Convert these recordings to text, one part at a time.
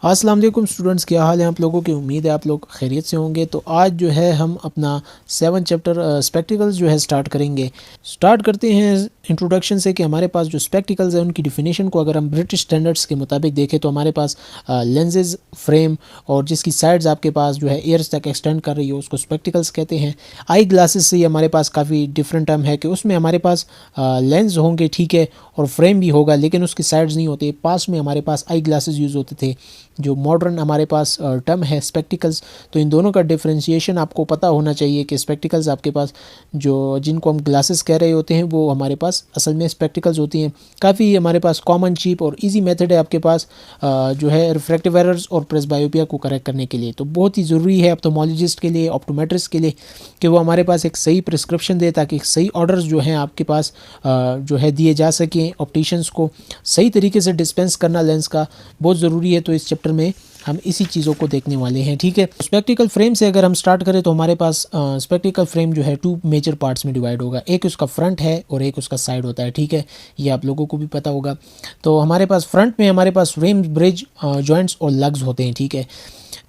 अस्सलाम वालेकुम स्टूडेंट्स, क्या हाल है आप लोगों की। उम्मीद है आप लोग खैरियत से होंगे। तो आज जो है हम अपना 7 चैप्टर स्पेक्टिकल्स जो है स्टार्ट करेंगे। स्टार्ट करते हैं इंट्रोडक्शन से कि हमारे पास जो स्पेक्टिकल्स है उनकी डिफिनेशन को अगर हम ब्रिटिश स्टैंडर्ड्स के मुताबिक देखें तो हमारे पास लेंसेज, फ्रेम और जिसकी साइड्स आपके पास जो है एयर्स तक एक्सटेंड कर रही हो उसको स्पेक्टिकल्स कहते हैं। आई ग्लासेस से हमारे पास काफ़ी डिफरेंट टर्म है कि उसमें हमारे पास लेंस होंगे, ठीक है, और फ्रेम भी होगा लेकिन उसकी साइड्स नहीं होती। पास में हमारे पास आई ग्लासेस यूज़ होते थे। जो मॉडर्न हमारे पास टर्म है स्पेक्टिकल्स, तो इन दोनों का डिफरेंशिएशन आपको पता होना चाहिए कि स्पेक्टिकल्स आपके पास जो जिनको हम ग्लासेस कह रहे होते हैं वो हमारे पास असल में स्पेक्टिकल्स होती हैं। काफ़ी हमारे पास कॉमन, चीप और इजी मेथड है आपके पास जो है रिफ्रैक्टिव एरर्स और प्रेसबायोपिया को करेक्ट करने के लिए। तो बहुत ही ज़रूरी है ऑप्थेल्मोलॉजिस्ट के लिए, ऑप्टोमेट्रिस्ट के लिए कि वो हमारे पास एक सही प्रिस्क्रिप्शन दे ताकि सही ऑर्डर्स जो हैं आपके पास जो है दिए जा सकें। ऑप्टिशियंस को सही तरीके से डिस्पेंस करना लेंस का बहुत ज़रूरी है। तो इस चैप्टर में हम इसी चीज़ों को देखने वाले हैं, ठीक है। स्पेक्टिकल फ्रेम से अगर हम स्टार्ट करें तो हमारे पास स्पेक्टिकल फ्रेम जो है 2 मेजर पार्ट्स में डिवाइड होगा। एक उसका फ्रंट है और एक उसका साइड होता है, ठीक है। ये आप लोगों को भी पता होगा। तो हमारे पास फ्रंट में हमारे पास रिम, ब्रिज, जॉइंट्स और लग्स होते हैं, ठीक है।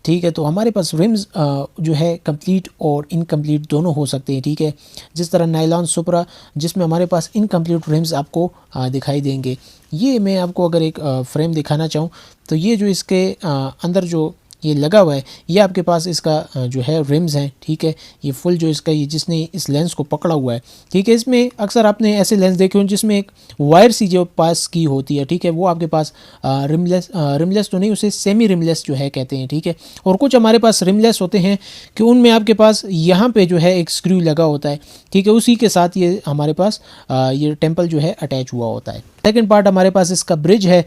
ठीक है, तो हमारे पास रिम्स जो है कंप्लीट और इनकम्प्लीट दोनों हो सकते हैं, ठीक है। जिस तरह नायलॉन सुपरा जिसमें हमारे पास इनकम्प्लीट रिम्स आपको दिखाई देंगे। ये मैं आपको अगर एक फ्रेम दिखाना चाहूँ तो ये जो इसके अंदर जो ये लगा हुआ है ये आपके पास इसका जो है रिम्स हैं, ठीक है। ये फुल जो इसका ये जिसने इस लेंस को पकड़ा हुआ है, ठीक है। इसमें अक्सर आपने ऐसे लेंस देखे हों जिसमें एक वायर सी जो पास की होती है, ठीक है, वो आपके पास रिमलेस तो नहीं, उसे सेमी रिमलेस जो है कहते हैं, ठीक है। और कुछ हमारे पास रिमलेस होते हैं कि उनमें आपके पास यहाँ पे जो है एक स्क्रू लगा होता है, ठीक है। उसी के साथ ये हमारे पास ये टेम्पल जो है अटैच हुआ होता है। सेकेंड पार्ट हमारे पास इसका ब्रिज है।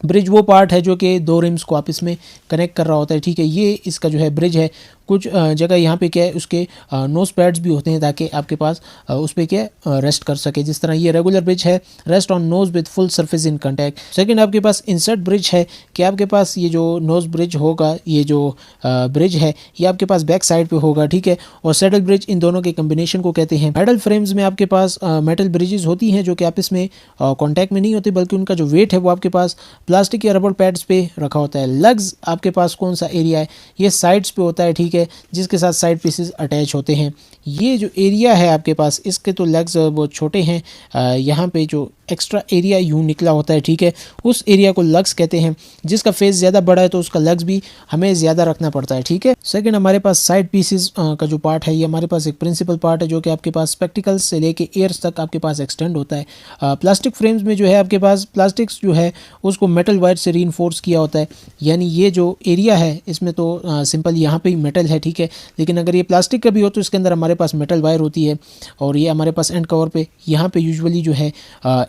ब्रिज वो पार्ट है जो कि 2 रिम्स को आपस में कनेक्ट कर रहा होता है, ठीक है। ये इसका जो है ब्रिज है। कुछ जगह यहाँ पे क्या है उसके नोज पैड्स भी होते हैं ताकि आपके पास उस पर क्या रेस्ट कर सके। जिस तरह ये रेगुलर ब्रिज है, rest on nose with full surface in contact. Second आपके पास इंसर्ट ब्रिज है कि आपके पास ये जो नोज ब्रिज होगा, ये जो ब्रिज है ये आपके पास बैक साइड पे होगा, ठीक है। और सैडल ब्रिज, इन दोनों के कम्बिनेशन को कहते हैं। मेटल फ्रेम्स में आपके पास मेटल ब्रिजेस होती हैं जो कि आपस में कॉन्टैक्ट में नहीं होती बल्कि उनका जो वेट है वो आपके पास प्लास्टिक या रबर पैड्स पे रखा होता है। लग्स आपके पास कौन सा एरिया है, ये साइड्स पे होता है, ठीक है, जिसके साथ साइड पीसेस अटैच होते हैं। ये जो एरिया है आपके पास इसके तो लेग्स बहुत छोटे हैं। यहाँ पे जो एक्स्ट्रा एरिया यूँ निकला होता है, ठीक है, उस एरिया को लग्स कहते हैं। जिसका फेस ज़्यादा बड़ा है तो उसका लग्स भी हमें ज़्यादा रखना पड़ता है, ठीक है। सेकंड हमारे पास साइड पीसेस का जो पार्ट है ये हमारे पास एक प्रिंसिपल पार्ट है जो कि आपके पास स्पेक्टिकल्स से लेके एयर्स तक आपके पास एक्सटेंड होता है। प्लास्टिक फ्रेम्स में जो है आपके पास प्लास्टिक्स जो है उसको मेटल वायर से रीइंफोर्स किया होता है। यानी ये जो एरिया है इसमें तो सिंपल यहाँ पे ही मेटल है, ठीक है, लेकिन अगर ये प्लास्टिक का भी हो तो इसके अंदर हमारे पास मेटल वायर होती है। और ये हमारे पास एंड कवर पे यहाँ पे यूजुअली जो है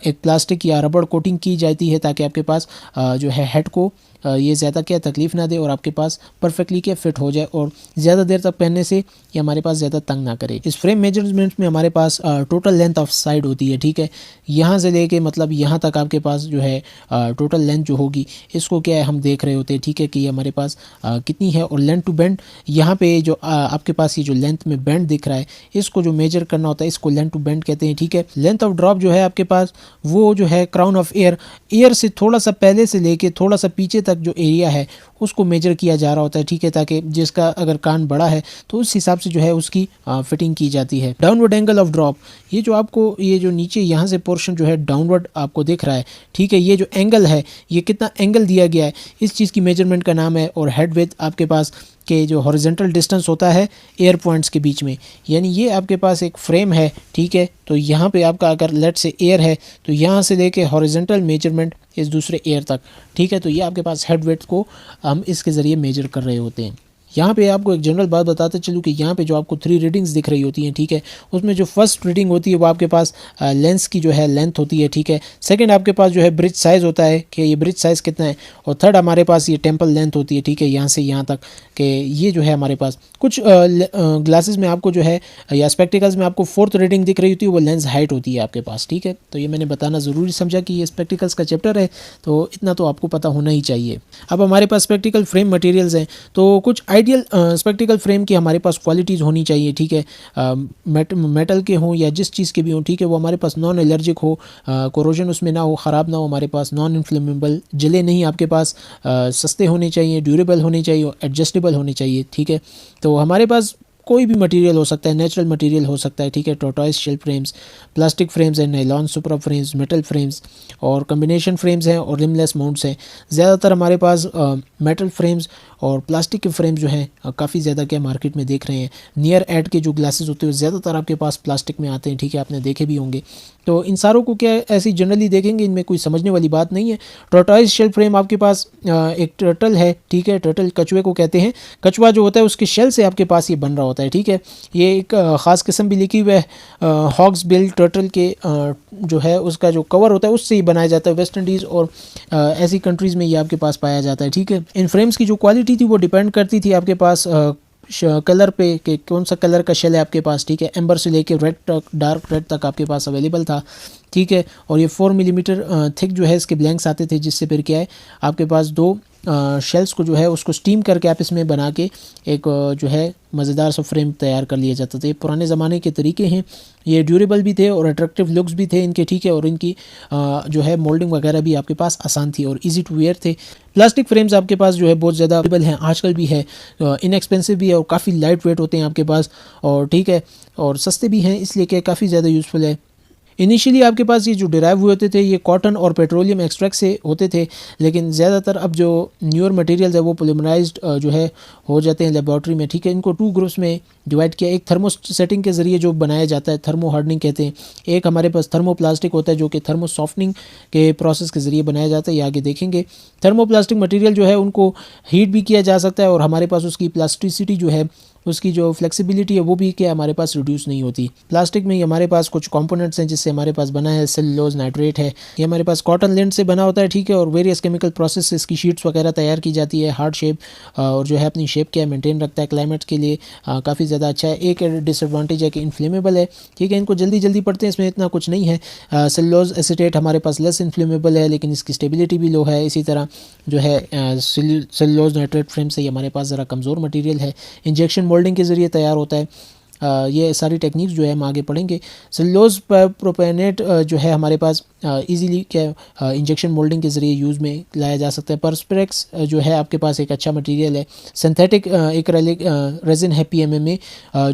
एक प्लास्टिक या रबड़ कोटिंग की जाती है ताकि आपके पास जो है हेड को ये ज़्यादा क्या तकलीफ़ ना दे और आपके पास परफेक्टली क्या फिट हो जाए और ज़्यादा देर तक पहनने से ये हमारे पास ज़्यादा तंग ना करे। इस फ्रेम मेजरमेंट में हमारे पास टोटल लेंथ ऑफ साइड होती है, ठीक है। यहाँ से लेके मतलब यहाँ तक आपके पास जो है टोटल लेंथ जो होगी इसको क्या है हम देख रहे होते हैं, ठीक है, कि ये हमारे पास कितनी है। और लेंथ टू बेंड, यहाँ पे जो आपके पास ये जो लेंथ में बेंड दिख रहा है इसको जो मेजर करना होता है इसको लेंथ टू बेंड कहते हैं, ठीक है। लेंथ ऑफ ड्रॉप जो है आपके पास वो जो है क्राउन ऑफ एयर से थोड़ा सा पहले से लेके थोड़ा सा पीछे तक जो एरिया है उसको मेजर किया जा रहा होता है, ठीक है, ताकि जिसका अगर कान बड़ा है तो उस हिसाब से जो है उसकी फिटिंग की जाती है। डाउनवर्ड एंगल ऑफ ड्रॉप, ये जो आपको ये जो नीचे यहाँ से पोर्शन जो है डाउनवर्ड आपको दिख रहा है, ठीक है, ये जो एंगल है ये कितना एंगल दिया गया है इस चीज़ की मेजरमेंट का नाम है। और हेड विड्थ आपके पास के जो हॉरिजॉन्टल डिस्टेंस होता है एयर पॉइंट्स के बीच में, यानी ये आपके पास एक फ्रेम है, ठीक है। तो यहाँ पे आपका अगर लेट से एयर है तो यहाँ से लेके हॉरिजॉन्टल मेजरमेंट इस दूसरे एयर तक, ठीक है। तो ये आपके पास हेड विड्थ को हम इसके ज़रिए मेजर कर रहे होते हैं। यहाँ पे आपको एक जनरल बात बताते चलूँ कि यहाँ पे जो आपको 3 रीडिंग्स दिख रही होती हैं, ठीक है, उसमें जो फर्स्ट रीडिंग होती है वो आपके पास लेंस की जो है लेंथ होती है, ठीक है। सेकंड आपके पास जो है ब्रिज साइज़ होता है कि ये ब्रिज साइज़ कितना है। और थर्ड हमारे पास ये टेम्पल लेंथ होती है, ठीक है, यहाँ से यहाँ तक कि ये जो है हमारे पास कुछ ग्लासेस में आपको जो है या स्पेक्टिकल्स में आपको 4th रीडिंग दिख रही होती है, वो लेंस हाइट होती है आपके पास, ठीक है। तो ये मैंने बताना ज़रूरी समझा कि ये स्पेक्टिकल्स का चैप्टर है तो इतना तो आपको पता होना ही चाहिए। अब हमारे पास स्पेक्टिकल फ्रेम मटेरियल्स हैं तो कुछ आइडियल स्पेक्टिकल फ्रेम की हमारे पास क्वालिटीज़ होनी चाहिए, ठीक है, मेटल के हों या जिस चीज़ के भी हों, ठीक है, वो हमारे पास नॉन एलर्जिक हो, कोरोजन उसमें ना हो, ख़राब ना हो, हमारे पास नॉन इन्फ्लेमेबल, जले नहीं आपके पास, सस्ते होने चाहिए, ड्यूरेबल होने चाहिए, एडजस्टेबल होने चाहिए, ठीक है। तो हमारे पास कोई भी मटेरियल हो सकता है, नेचुरल मटेरियल हो सकता है, ठीक है, tortoise shell frames, plastic frames हैं, nylon supra frames, metal frames और कम्बिनेशन फ्रेम्स हैं और रिमलेस माउंट्स हैं। ज़्यादातर हमारे पास मेटल फ्रेम्स और प्लास्टिक के फ्रेम्स जो हैं काफ़ी ज़्यादा क्या मार्केट में देख रहे हैं। नियर एड के जो ग्लासेस होते हैं ज़्यादातर आपके पास प्लास्टिक में आते हैं, ठीक है, आपने देखे भी होंगे। तो इन सारों को क्या ऐसी जनरली देखेंगे, इनमें कोई समझने वाली बात नहीं है। टॉर्टॉइस शेल फ्रेम आपके पास एक टर्टल है, ठीक है, टर्टल कछुए को कहते हैं, कछुआ जो होता है उसके शेल से आपके पास ये बन रहा होता है, ठीक है। ये एक ख़ास किस्म भी लिखी हुई है, हॉग्स बिल टर्टल के जो है उसका जो कवर होता है उससे ही बनाया जाता है। वेस्ट इंडीज़ और ऐसी कंट्रीज़ में ये आपके पास पाया जाता है, ठीक है। इन फ्रेम्स की जो क्वालिटी थी वो डिपेंड करती थी आपके पास कलर पे कि कौन सा कलर का शेल है आपके पास, ठीक है। एम्बर से लेके रेड तक, डार्क रेड तक आपके पास अवेलेबल था, ठीक है। और ये 4 मिलीमीटर थिक जो है इसके ब्लैंक्स आते थे, जिससे फिर क्या है आपके पास दो शेल्स को जो है उसको स्टीम करके आप इसमें बना के एक जो है मज़ेदार सा फ्रेम तैयार कर लिया जाता था। ये पुराने ज़माने के तरीके हैं, ये ड्यूरेबल भी थे और अट्रैक्टिव लुक्स भी थे इनके, ठीक है। और इनकी जो है मोल्डिंग वगैरह भी आपके पास आसान थी और इजी टू वेयर थे। प्लास्टिक फ्रेम्स आपके पास जो है बहुत ज़्यादा अवेलेबल हैं, आजकल भी है, इनएक्सपेंसिव भी है और काफ़ी लाइट वेट होते हैं आपके पास, और ठीक है, और सस्ते भी हैं, इसलिए कि काफ़ी ज़्यादा यूज़फुल है। इनिशियली आपके पास ये जो डिराइव हुए होते थे ये कॉटन और पेट्रोलियम एक्सट्रैक्ट से होते थे, लेकिन ज़्यादातर अब जो न्यूअर मटेरियल्स है वो पॉलीमराइज्ड जो है हो जाते हैं लेबॉर्ट्री में, ठीक है। इनको 2 ग्रुप्स में डिवाइड किया, एक थर्मो सेटिंग के ज़रिए जो बनाया जाता है, थर्मो हार्डनिंग कहते हैं, एक हमारे पास थर्मोप्लास्टिक होता है जो कि थर्मो सॉफ्टनिंग के प्रोसेस के ज़रिए बनाया जाता है, ये आगे देखेंगे। थर्मोप्लास्टिक मटेरियल जो है उनको हीट भी किया जा सकता है और हमारे पास उसकी प्लास्टिसिटी जो है, उसकी जो फ्लेक्सिबिलिटी है वो भी क्या हमारे पास रिड्यूस नहीं होती। प्लास्टिक में हमारे पास कुछ कंपोनेंट्स हैं जिससे हमारे पास बना है सेलुलोज नाइट्रेट है, ये हमारे पास कॉटन लिंट से बना होता है, ठीक है। और वेरियस केमिकल प्रोसेस से इसकी शीट्स वगैरह तैयार की जाती है। हार्ड शेप और जो है अपनी शेप क्या मेंटेन रखता है, क्लाइमेट के लिए काफ़ी ज़्यादा अच्छा है। एक डिसएडवांटेज है कि इन्फ्लेमेबल है, ठीक है, इनको जल्दी जल्दी पढ़ते हैं, इसमें इतना कुछ नहीं है। सेलुलोज एसीटेट हमारे पास लेस इन्फ्लेमेबल है लेकिन इसकी स्टेबिलिटी भी लो है। इसी तरह जो है सेलुलोज नाइट्रेट फ्रेम से हमारे पास ज़रा कमज़ोर मटीरियल है, इंजेक्शन मोल्डिंग के ज़रिए तैयार होता है। ये सारी टेक्निक्स जो है हम आगे पढ़ेंगे। सेलुलोज प्रोपेनेट जो है हमारे पास इजीली क्या इंजेक्शन मोल्डिंग के ज़रिए यूज़ में लाया जा सकता है। पर्सपेक्स जो है आपके पास एक अच्छा मटेरियल है। सिंथेटिक एक्रेलिक रेजिन है PMMA में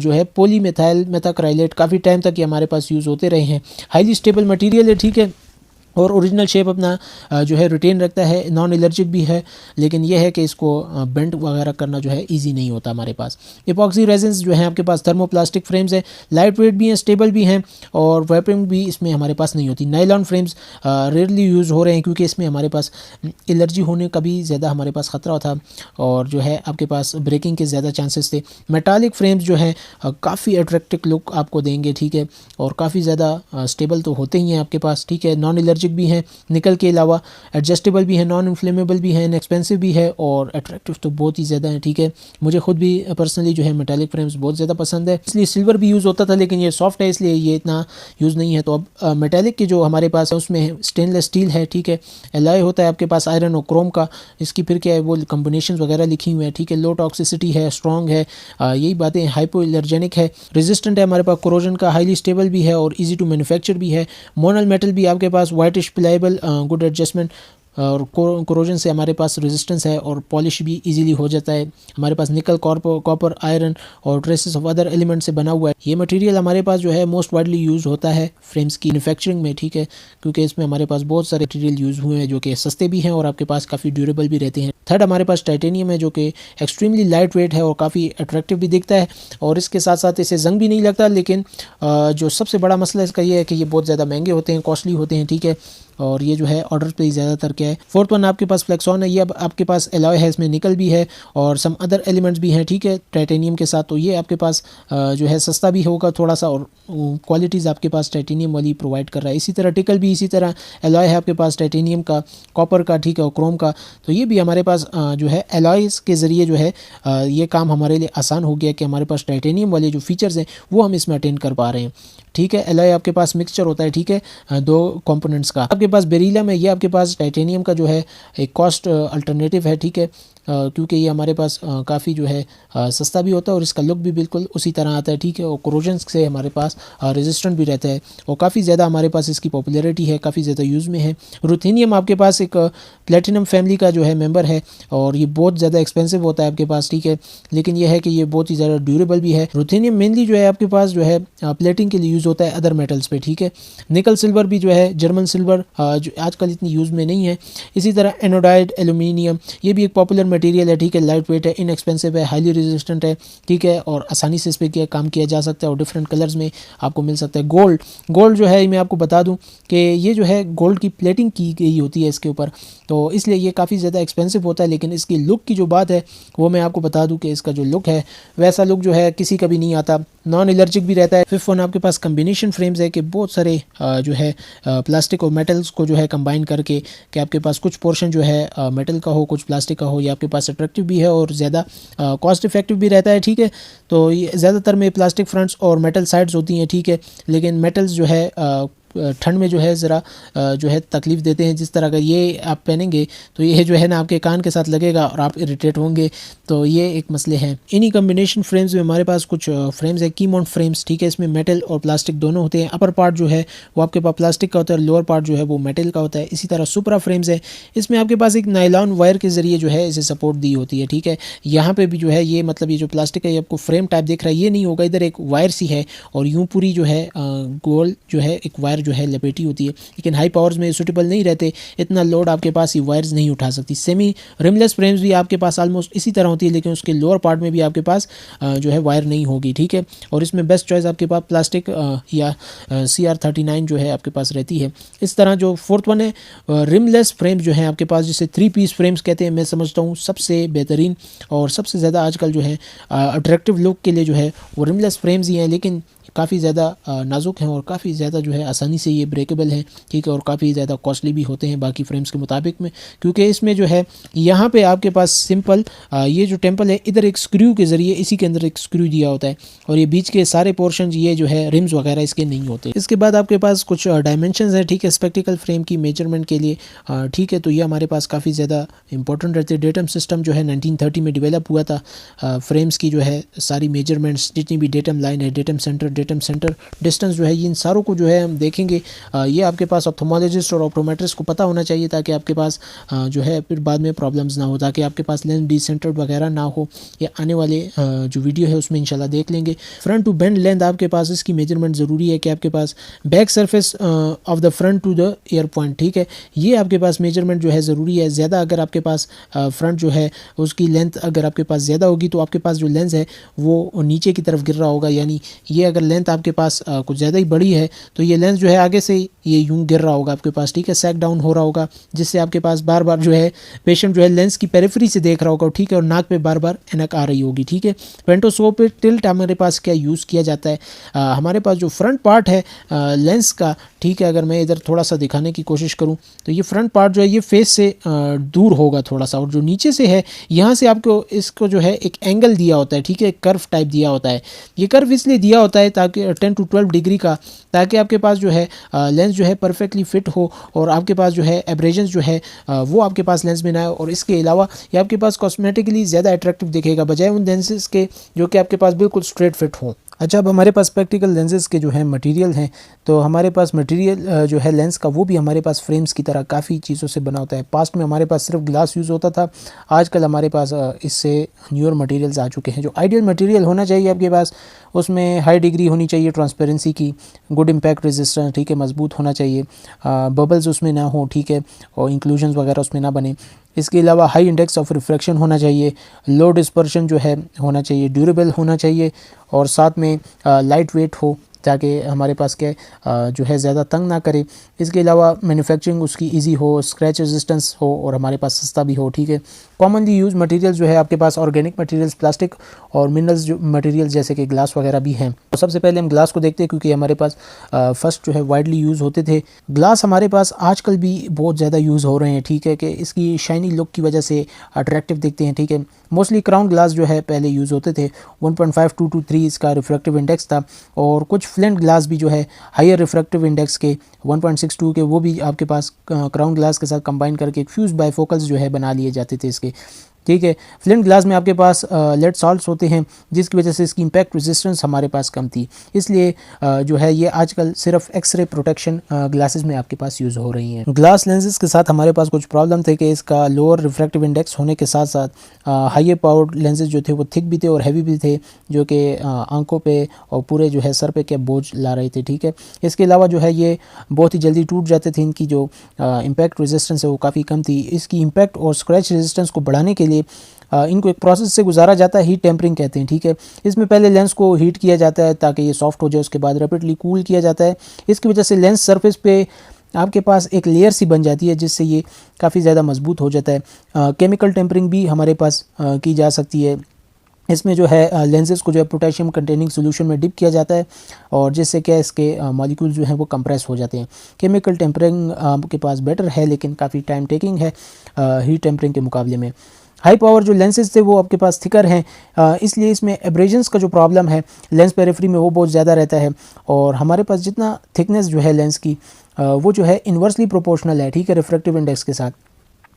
जो है पॉलीमेथाइल मेथाक्राइलेट, काफ़ी टाइम तक ये हमारे पास यूज़ होते रहे हैं। हाईली स्टेबल मटेरियल है, ठीक है, और ओरिजिनल शेप अपना जो है रिटेन रखता है, नॉन एलर्जिक भी है, लेकिन यह है कि इसको बेंड वगैरह करना जो है इजी नहीं होता हमारे पास। इपॉक्सी रेजिन्स जो है आपके पास थर्मोप्लास्टिक फ्रेम्स है, लाइट वेट भी हैं, स्टेबल भी हैं और वेपिंग भी इसमें हमारे पास नहीं होती। नायलॉन फ्रेम्स रेयरली यूज़ हो रहे हैं क्योंकि इसमें हमारे पास एलर्जी होने का भी ज़्यादा हमारे पास ख़तरा था और जो है आपके पास ब्रेकिंग के ज़्यादा चांसेस थे। मेटालिक फ्रेम्स जो हैं काफ़ी अट्रैक्टिव लुक आपको देंगे, ठीक है, और काफ़ी ज़्यादा स्टेबल तो होते ही हैं आपके पास, ठीक है। नॉन एलर्जिक भी हैं निकल के अलावा, एडजस्टेबल भी है, नॉन इन्फ्लेमेबल भी है, इनएक्सपेंसिव भी है और अट्रैक्टिव तो बहुत ही ज़्यादा है, ठीक है। मुझे खुद भी पर्सनली जो है मेटालिक फ्रेम्स बहुत ज़्यादा पसंद है, इसलिए सिल्वर भी यूज़ होता था लेकिन ये सॉफ्ट है इसलिए ये इतना यूज़ नहीं है। तो अब मेटालिक के जो हमारे पास है उसमें स्टेनलेस स्टील है, ठीक है, एलॉय होता है आपके पास आयरन और क्रोम का, इसकी फिर क्या है वो कम्बिनेशन वगैरह लिखी हुई है, ठीक है। लो टॉक्सिसिटी है, स्ट्रॉन्ग है, यही बातें, हाइपो एलर्जेनिक है, रेजिस्टेंट है हमारे पास कोरोजन का, हाईली स्टेबल भी है और ईजी टू मैन्युफैक्चर भी है। मोनल मेटल भी आपके पास वाइटिश प्लाइबल, गुड एडजस्टमेंट और कोरोजन से हमारे पास रेजिस्टेंस है और पॉलिश भी इजीली हो जाता है। हमारे पास निकल, कॉपर, आयरन और ट्रेसेस ऑफ अदर एलिमेंट से बना हुआ है। ये मटेरियल हमारे पास जो है मोस्ट वाइडली यूज होता है फ्रेम्स की मैन्युफैक्चरिंग में, ठीक है, क्योंकि इसमें हमारे पास बहुत सारे मटेरियल यूज़ हुए हैं जो कि सस्ते भी हैं और आपके पास काफ़ी ड्यूरेबल भी रहते हैं। थर्ड हमारे पास टाइटेनियम है जो कि एक्सट्रीमली लाइट वेट है और काफ़ी अट्रैक्टिव भी दिखता है और इसके साथ साथ इसे जंग भी नहीं लगता, लेकिन जो सबसे बड़ा मसला इसका ये है कि ये बहुत ज़्यादा महंगे होते हैं, कॉस्टली होते हैं, ठीक है, और ये जो है ऑर्डर पे ज़्यादातर क्या है। फोर्थ वन आपके पास फ्लेक्सॉन है, ये अब आपके पास एलॉय है, इसमें निकल भी है और सम अदर एलिमेंट्स भी हैं, ठीक है, टाइटेनियम के साथ। तो ये आपके पास जो है सस्ता भी होगा थोड़ा सा और क्वालिटीज़ आपके पास टाइटेनियम वाली प्रोवाइड कर रहा है। इसी तरह टिकल भी इसी तरह एलॉय है आपके पास टाइटेनियम का, कॉपर का, ठीक है, और क्रोम का। तो ये भी हमारे पास जो है एलॉयज़ के ज़रिए जो है ये काम हमारे लिए आसान हो गया कि हमारे पास टाइटेनियम वाले जो फीचर्स हैं वो हम इसमें अटेंड कर पा रहे हैं, ठीक है। एलॉय आपके पास मिक्सचर होता है, ठीक है, 2 कंपोनेंट्स का। आपके पास बेरिलियम है, ये आपके पास टाइटेनियम का जो है एक कॉस्ट अल्टरनेटिव है, ठीक है, क्योंकि ये हमारे पास काफ़ी जो है सस्ता भी होता है और इसका लुक भी बिल्कुल उसी तरह आता है, ठीक है। और कोरोजन से हमारे पास रेजिस्टेंट भी रहता है और काफ़ी ज़्यादा हमारे पास इसकी पॉपुलैरिटी है, काफ़ी ज़्यादा यूज़ में है। रुथेनियम आपके पास एक प्लेटिनम फैमिली का जो है मेंबर है और ये बहुत ज़्यादा एक्सपेंसिव होता है आपके पास, ठीक है, लेकिन यह है कि ये बहुत ही ज़्यादा ड्यूरेबल भी है। रुथेनियम मेनली जो है आपके पास जो है प्लेटिंग के लिए यूज़ होता है अदर मेटल्स पे, ठीक है। निकल सिल्वर भी जो है जर्मन सिल्वर जो आजकल इतनी यूज़ में नहीं है। इसी तरह एनोडाइड एल्यूमिनियम, ये भी एक पॉपुलर मटेरियल है, ठीक है, लाइट वेट है, इनएक्सपेंसिव है, हाईली रेजिस्टेंट है, ठीक है, और आसानी से इस पर काम किया जा सकता है और डिफरेंट कलर्स में आपको मिल सकता है। गोल्ड जो है मैं आपको बता दूं कि ये जो है गोल्ड की प्लेटिंग की गई होती है इसके ऊपर, तो इसलिए ये काफ़ी ज़्यादा एक्सपेंसिव होता है। लेकिन इसकी लुक की जो बात है वो मैं आपको बता दूं कि इसका जो लुक है वैसा लुक जो है किसी का भी नहीं आता, नॉन एलर्जिक भी रहता है। फिफ्थ वन आपके पास कम्बिनेशन फ्रेम्स है कि बहुत सारे जो है प्लास्टिक और मेटल्स को जो है कंबाइन करके कि आपके पास कुछ पोर्शन जो है मेटल का हो, कुछ प्लास्टिक का हो, ये आपके पास अट्रैक्टिव भी है और ज़्यादा कॉस्ट इफेक्टिव भी रहता है, ठीक है। तो ये ज़्यादातर में प्लास्टिक फ्रंट्स और मेटल साइड्स होती हैं, ठीक है, लेकिन मेटल्स जो है ठंड में जो है ज़रा जो है तकलीफ़ देते हैं। जिस तरह का ये आप पहनेंगे तो ये जो है ना आपके कान के साथ लगेगा और आप इरिटेट होंगे, तो ये एक मसले हैं। इन्हीं कम्बिनेशन फ्रेम्स में हमारे पास कुछ फ्रेम्स है की माउंट फ्रेम्स, ठीक है, इसमें मेटल और प्लास्टिक दोनों होते हैं। अपर पार्ट जो है वो आपके पास प्लास्टिक का होता है, लोअर पार्ट जो है वो मेटल का होता है। इसी तरह सुपरा फ्रेम्स है, इसमें आपके पास एक नायलॉन वायर के ज़रिए जो है इसे सपोर्ट दी होती है, ठीक है। यहाँ पे भी जो है ये मतलब ये जो प्लास्टिक है ये आपको फ्रेम टाइप दिख रहा है, ये नहीं होगा, इधर एक वायर सी है और यूँ पूरी जो है गोल जो है एक वायर जो है लपेटी होती है, लेकिन हाई पावर्स में सूटेबल नहीं रहते, इतना लोड आपके पास ये वायर्स नहीं उठा सकती। सेमी रिमलेस फ्रेम्स भी आपके पास ऑलमोस्ट इसी तरह होती है, लेकिन उसके लोअर पार्ट में भी आपके पास जो है वायर नहीं होगी, ठीक है। और इसमें बेस्ट चॉइस आपके पास प्लास्टिक या CR39 जो है आपके पास रहती है। इस तरह जो फोर्थ वन है रिमलेस फ्रेम जो है आपके पास, जिसे 3 पीस फ्रेम्स कहते हैं, मैं समझता हूँ सबसे बेहतरीन और सबसे ज़्यादा आजकल जो है अट्रैक्टिव लुक के लिए जो है वो रिमलेस फ्रेम्स ही हैं, लेकिन काफ़ी ज़्यादा नाजुक हैं और काफ़ी ज़्यादा जो है आसानी से ये ब्रेकेबल हैं, ठीक है, और काफ़ी ज़्यादा कॉस्टली भी होते हैं बाकी फ्रेम्स के मुताबिक में, क्योंकि इसमें जो है यहाँ पे आपके पास सिंपल ये जो टेम्पल है इधर एक स्क्रू के ज़रिए इसी के अंदर एक स्क्रू दिया होता है और ये बीच के सारे पोर्शन ये जो है रिम्स वगैरह इसके नहीं होते। इसके बाद आपके पास कुछ डायमेंशंस है, ठीक है, स्पेक्टिकल फ्रेम की मेजरमेंट के लिए, ठीक है, तो ये हमारे पास काफ़ी ज़्यादा इंपॉर्टेंट रहते हैं। डेटम सिस्टम जो है 1930 में डिवेलप हुआ था। फ्रेम्स की जो है सारी मेजरमेंट्स, जितनी भी डेटम लाइन है, डेटम सेंटर डिस्टेंस जो है, इन सारों को जो है हम देखेंगे। ये आपके पास ऑप्थोमोलॉजिस्ट और ऑप्टोमेट्रिस्ट को पता होना चाहिए ताकि आपके पास जो है फिर बाद में प्रॉब्लम्स ना हो, ताकि आपके पास लेंस डिसेंटर्ड वगैरह ना हो। ये आने वाले जो वीडियो है उसमें इंशाल्लाह देख लेंगे। फ्रंट टू बेंड लेंथ आपके पास इसकी मेजरमेंट ज़रूरी है कि आपके पास back surface of the front to the air point, ठीक है, ये आपके पास मेजरमेंट जो है ज़रूरी है। ज़्यादा अगर आपके पास फ्रंट जो है उसकी लेंथ अगर आपके पास ज़्यादा होगी तो आपके पास जो लेंस है वो नीचे की तरफ गिर रहा होगा, यानी ये अगर लेंथ आपके पास कुछ ज़्यादा ही बड़ी है तो ये लेंस जो है आगे से ये यूं गिर रहा होगा आपके पास, ठीक है, सैक डाउन हो रहा होगा, जिससे आपके पास बार बार जो है पेशेंट जो है लेंस की पेरिफेरी से देख रहा होगा, ठीक है, और नाक पे बार बार ऐनक आ रही होगी, ठीक है। पेंटोस्कोप पे टिल्ट हमारे पास क्या यूज़ किया जाता है, हमारे पास जो फ्रंट पार्ट है लेंस का, ठीक है, अगर मैं इधर थोड़ा सा दिखाने की कोशिश करूँ तो ये फ्रंट पार्ट जो है ये फेस से दूर होगा थोड़ा सा, और जो नीचे से है यहाँ से आपको इसको जो है एक एंगल दिया होता है, ठीक है, कर्व टाइप दिया होता है। ये कर्व इसलिए दिया होता है ताकि 10 to 12 डिग्री का, ताकि आपके पास जो है लेंस जो है परफेक्टली फिट हो और आपके पास जो है एब्रेजन्स जो है वो आपके पास लेंस में ना आए, और इसके अलावा ये आपके पास कॉस्मेटिकली ज़्यादा अट्रैक्टिव दिखेगा बजाय उन लेंसेज के जो कि आपके पास बिल्कुल स्ट्रेट फिट हों। अच्छा, अब हमारे पास प्रैक्टिकल लेंसेज के जो है मटेरियल हैं, तो हमारे पास मटेरियल जो है लेंस का वो भी हमारे पास फ्रेम्स की तरह काफ़ी चीज़ों से बना होता है। पास्ट में हमारे पास सिर्फ ग्लास यूज़ होता था, आजकल हमारे पास इससे न्यूअर मटेरियल्स आ चुके हैं। जो आइडियल मटेरियल होना चाहिए आपके पास, उसमें हाई डिग्री होनी चाहिए ट्रांसपेरेंसी की, गुड इम्पैक्ट रेजिस्टेंस, ठीक है, मजबूत होना चाहिए, बबल्स उसमें ना हो, ठीक है, और इंक्लूजन्स वगैरह उसमें ना बने। इसके अलावा हाई इंडेक्स ऑफ रिफ्रैक्शन होना चाहिए, लो डिस्पर्शन जो है होना चाहिए, ड्यूरेबल होना चाहिए, और साथ में लाइट वेट हो ताकि हमारे पास क्या जो है ज़्यादा तंग ना करे। इसके अलावा मैन्युफैक्चरिंग उसकी इजी हो, स्क्रैच रेजिस्टेंस हो, और हमारे पास सस्ता भी हो, ठीक है। कॉमनली यूज मटेरियल्स जो है आपके पास ऑर्गेनिक मटेरियल्स, प्लास्टिक और मिनरल्स जो मटेरियल्स जैसे कि ग्लास वगैरह भी हैं। तो सबसे पहले हम ग्लास को देखते हैं क्योंकि हमारे पास फर्स्ट जो है वाइडली यूज़ होते थे। ग्लास हमारे पास आजकल भी बहुत ज़्यादा यूज़ हो रहे हैं, ठीक है, कि इसकी शाइनी लुक की वजह से अट्रैक्टिव दिखते हैं, ठीक है। मोस्टली क्राउन ग्लास जो है पहले यूज़ होते थे, 1.52 to 3 इसका रिफ्रैक्टिव इंडेक्स था, और कुछ फ्लिंट ग्लास भी जो है हायर रिफ्रैक्टिव इंडेक्स के 1.62 के वो भी आपके पास क्राउन ग्लास के साथ कंबाइन करके एक फ्यूज बाइफोकल्स जो है बना लिए जाते थे इसके। ठीक है। फ्लिंट ग्लास में आपके पास लेड सॉल्ट्स होते हैं जिसकी वजह से इसकी इम्पैक्ट रेजिस्टेंस हमारे पास कम थी, इसलिए जो है ये आजकल सिर्फ एक्सरे प्रोटेक्शन ग्लासेस में आपके पास यूज़ हो रही हैं। ग्लास लेंसेज के साथ हमारे पास कुछ प्रॉब्लम थे कि इसका लोअर रिफ्रैक्टिव इंडेक्स होने के साथ साथ हाई पावर्ड लेंसेज जो थे वो थिक भी थे और हैवी भी थे, जो कि आंखों पे और पूरे जो है सर पे क्या बोझ ला रहे थे। ठीक है, इसके अलावा जो है ये बहुत ही जल्दी टूट जाते थे, इनकी जो इम्पैक्ट रेजिस्टेंस है वो काफ़ी कम थी। इसकी इम्पैक्ट और स्क्रैच रेजिस्टेंस को बढ़ाने के लिए इनको एक प्रोसेस से गुजारा जाता है, हीट टेम्परिंग कहते हैं। ठीक है, इसमें पहले लेंस को हीट किया जाता है ताकि ये सॉफ्ट हो जाए, उसके बाद रैपिडली कूल किया जाता है। इसकी वजह से लेंस सरफेस पे आपके पास एक लेयर सी बन जाती है जिससे ये काफ़ी ज़्यादा मजबूत हो जाता है। केमिकल टेम्परिंग भी हमारे पास की जा सकती है। इसमें जो है लेंसेज को जो है पोटेशियम कंटेनिंग सोल्यूशन में डिप किया जाता है और जिससे क्या इसके मॉलिक्यूल जो हैं वो कंप्रेस हो जाते हैं। केमिकल टेम्परिंग आपके पास बेटर है लेकिन काफ़ी टाइम टेकिंग है हीट टेम्परिंग के मुकाबले में। हाई पावर जो लेंसेज थे वो आपके पास थिकर हैं, इसलिए इसमें एब्रेजन्स का जो प्रॉब्लम है लेंस पेरिफेरी में वो बहुत ज़्यादा रहता है और हमारे पास जितना थिकनेस जो है लेंस की वो जो है इन्वर्सली प्रोपोर्शनल है। ठीक है, रिफ्रैक्टिव इंडेक्स के साथ,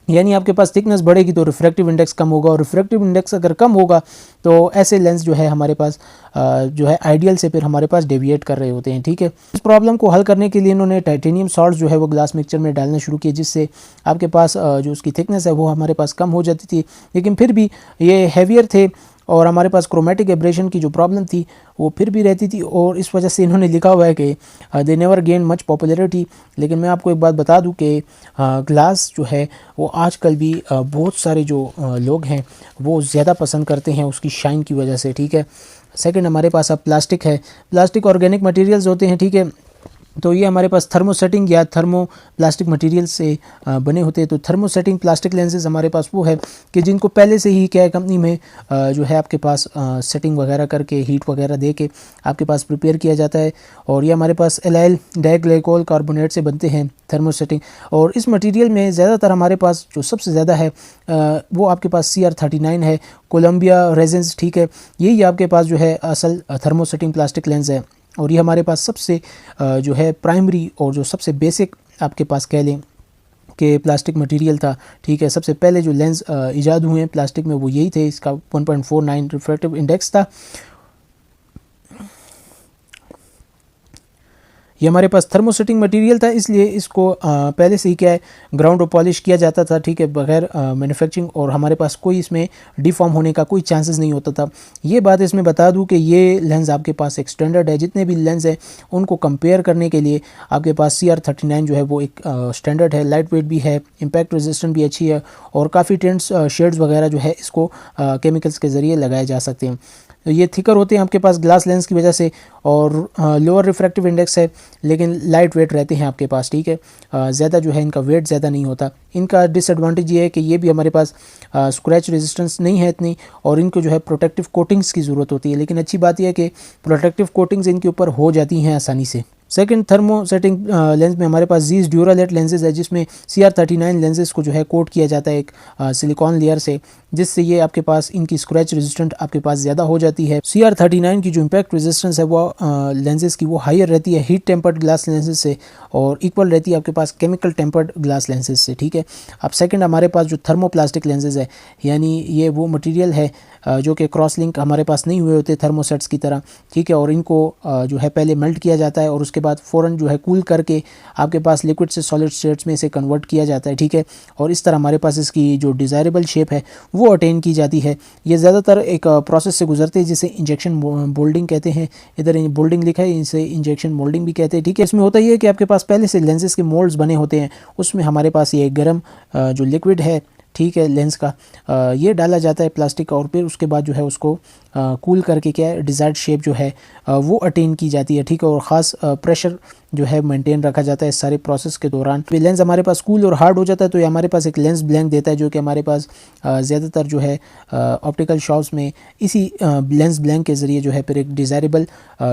यानी आपके पास थिकनेस बढ़ेगी तो रिफ्रैक्टिव इंडेक्स कम होगा और रिफ्रैक्टिव इंडेक्स अगर कम होगा तो ऐसे लेंस जो है हमारे पास जो है आइडियल से फिर हमारे पास डेविएट कर रहे होते हैं। ठीक है, इस प्रॉब्लम को हल करने के लिए इन्होंने टाइटेनियम सॉल्ट जो है वो ग्लास मिक्सचर में डालना शुरू किया, जिससे आपके पास जो उसकी थिकनेस है वो हमारे पास कम हो जाती थी, लेकिन फिर भी ये हैवियर थे और हमारे पास क्रोमेटिक एब्रेशन की जो प्रॉब्लम थी वो फिर भी रहती थी और इस वजह से इन्होंने लिखा हुआ है कि they never gain much popularity. लेकिन मैं आपको एक बात बता दूं कि ग्लास जो है वो आजकल भी बहुत सारे जो लोग हैं वो ज़्यादा पसंद करते हैं उसकी शाइन की वजह से। ठीक है, सेकंड हमारे पास अब प्लास्टिक है। प्लास्टिक ऑर्गेनिक मटेरियल्स होते हैं। ठीक है, तो ये हमारे पास थर्मोसेटिंग या थर्मो प्लास्टिक मटेरियल से बने होते हैं। तो थर्मोसेटिंग प्लास्टिक लेंसेज हमारे पास वो है कि जिनको पहले से ही क्या है कंपनी में जो है आपके पास सेटिंग वगैरह करके हीट वगैरह दे के आपके पास प्रिपेयर किया जाता है और ये हमारे पास एलाइल डाइग्लाइकोल कार्बोनेट से बनते हैं थर्मोसेटिंग। और इस मटेरियल में ज़्यादातर हमारे पास जो सबसे ज़्यादा है वो आपके पास CR39 है, कोलम्बिया रेजिन्स। ठीक है, यही आपके पास जो है असल थर्मोसेटिंग प्लास्टिक लेंस है और ये हमारे पास सबसे जो है प्राइमरी और जो सबसे बेसिक आपके पास कह लें कि प्लास्टिक मटेरियल था। ठीक है, सबसे पहले जो लेंस इजाद हुए हैं प्लास्टिक में वो यही थे। इसका 1.49 रिफ्रैक्टिव इंडेक्स था। ये हमारे पास थर्मोसेटिंग मटेरियल था, इसलिए इसको पहले से ही क्या है ग्राउंड और पॉलिश किया जाता था। ठीक है, बगैर मैन्युफैक्चरिंग और हमारे पास कोई इसमें डिफॉर्म होने का कोई चांसेस नहीं होता था। ये बात इसमें बता दूं कि ये लेंस आपके पास एक स्टैंडर्ड है। जितने भी लेंस हैं उनको कंपेयर करने के लिए आपके पास CR39 जो है वो एक स्टैंडर्ड है, लाइट वेट भी है, इम्पैक्ट रेजिस्टेंट भी अच्छी है और काफ़ी टेंट्स शेड्स वगैरह जो है इसको केमिकल्स के ज़रिए लगाए जा सकते हैं। ये थिकर होते हैं आपके पास ग्लास लेंस की वजह से और लोअर रिफ्रैक्टिव इंडेक्स है लेकिन लाइट वेट रहते हैं आपके पास। ठीक है, ज़्यादा जो है इनका वेट ज़्यादा नहीं होता। इनका डिसएडवांटेज ये है कि ये भी हमारे पास स्क्रैच रेजिस्टेंस नहीं है इतनी और इनको जो है प्रोटेक्टिव कोटिंग्स की ज़रूरत होती है, लेकिन अच्छी बात यह है कि प्रोटेक्टिव कोटिंग्स इनके ऊपर हो जाती हैं आसानी से। सेकंड थर्मोसेटिंग लेंस में हमारे पास जीज ड्यूरालेट लेंसेज है जिसमें CR39 लेंसेज को जो है कोट किया जाता है एक सिलिकॉन लेयर से, जिससे ये आपके पास इनकी स्क्रैच रेजिस्टेंट आपके पास ज़्यादा हो जाती है। CR39 की जो इम्पैक्ट रेजिस्टेंस है वो लेंसेज की वो हायर रहती है हीट टेम्पर्ड ग्लास लेंसेज से और इक्वल रहती है आपके पास केमिकल टेम्पर्ड ग्लास लेंसेज से। ठीक है, अब सेकंड हमारे पास जो थर्मोप्लास्टिक लेंसेज है, यानी ये वो मटेरियल है जो कि क्रॉस लिंक हमारे पास नहीं हुए होते थर्मोसेट्स की तरह। ठीक है, और इनको जो है पहले मेल्ट किया जाता है और उसके बाद फ़ौरन जो है कूल करके आपके पास लिक्विड से सॉलिड स्टेट्स में इसे कन्वर्ट किया जाता है। ठीक है, और इस तरह हमारे पास इसकी जो डिज़ायरेबल शेप है वो अटेन की जाती है। ये ज़्यादातर एक प्रोसेस से गुजरते हैं जिसे इंजेक्शन मोल्डिंग कहते हैं। इधर बोल्डिंग लिखा है, इसे इंजेक्शन मोल्डिंग भी कहते हैं। ठीक है, इसमें होता ही है कि आपके पास पहले से लेंसेज के मोल्ड्स बने होते हैं, उसमें हमारे पास ये गर्म जो लिक्विड है ठीक है लेंस का ये डाला जाता है प्लास्टिक और फिर उसके बाद जो है उसको कूल करके क्या है डिज़ायर्ड शेप जो है वो अटेन की जाती है। ठीक है, और ख़ास प्रेशर जो है मेंटेन रखा जाता है इस सारे प्रोसेस के दौरान। लेंस हमारे पास कूल और हार्ड हो जाता है तो ये हमारे पास एक लेंस ब्लैंक देता है जो कि हमारे पास ज़्यादातर जो है ऑप्टिकल शॉप्स में इसी लेंस ब्लैंक के ज़रिए जो है फिर एक डिज़ायरेबल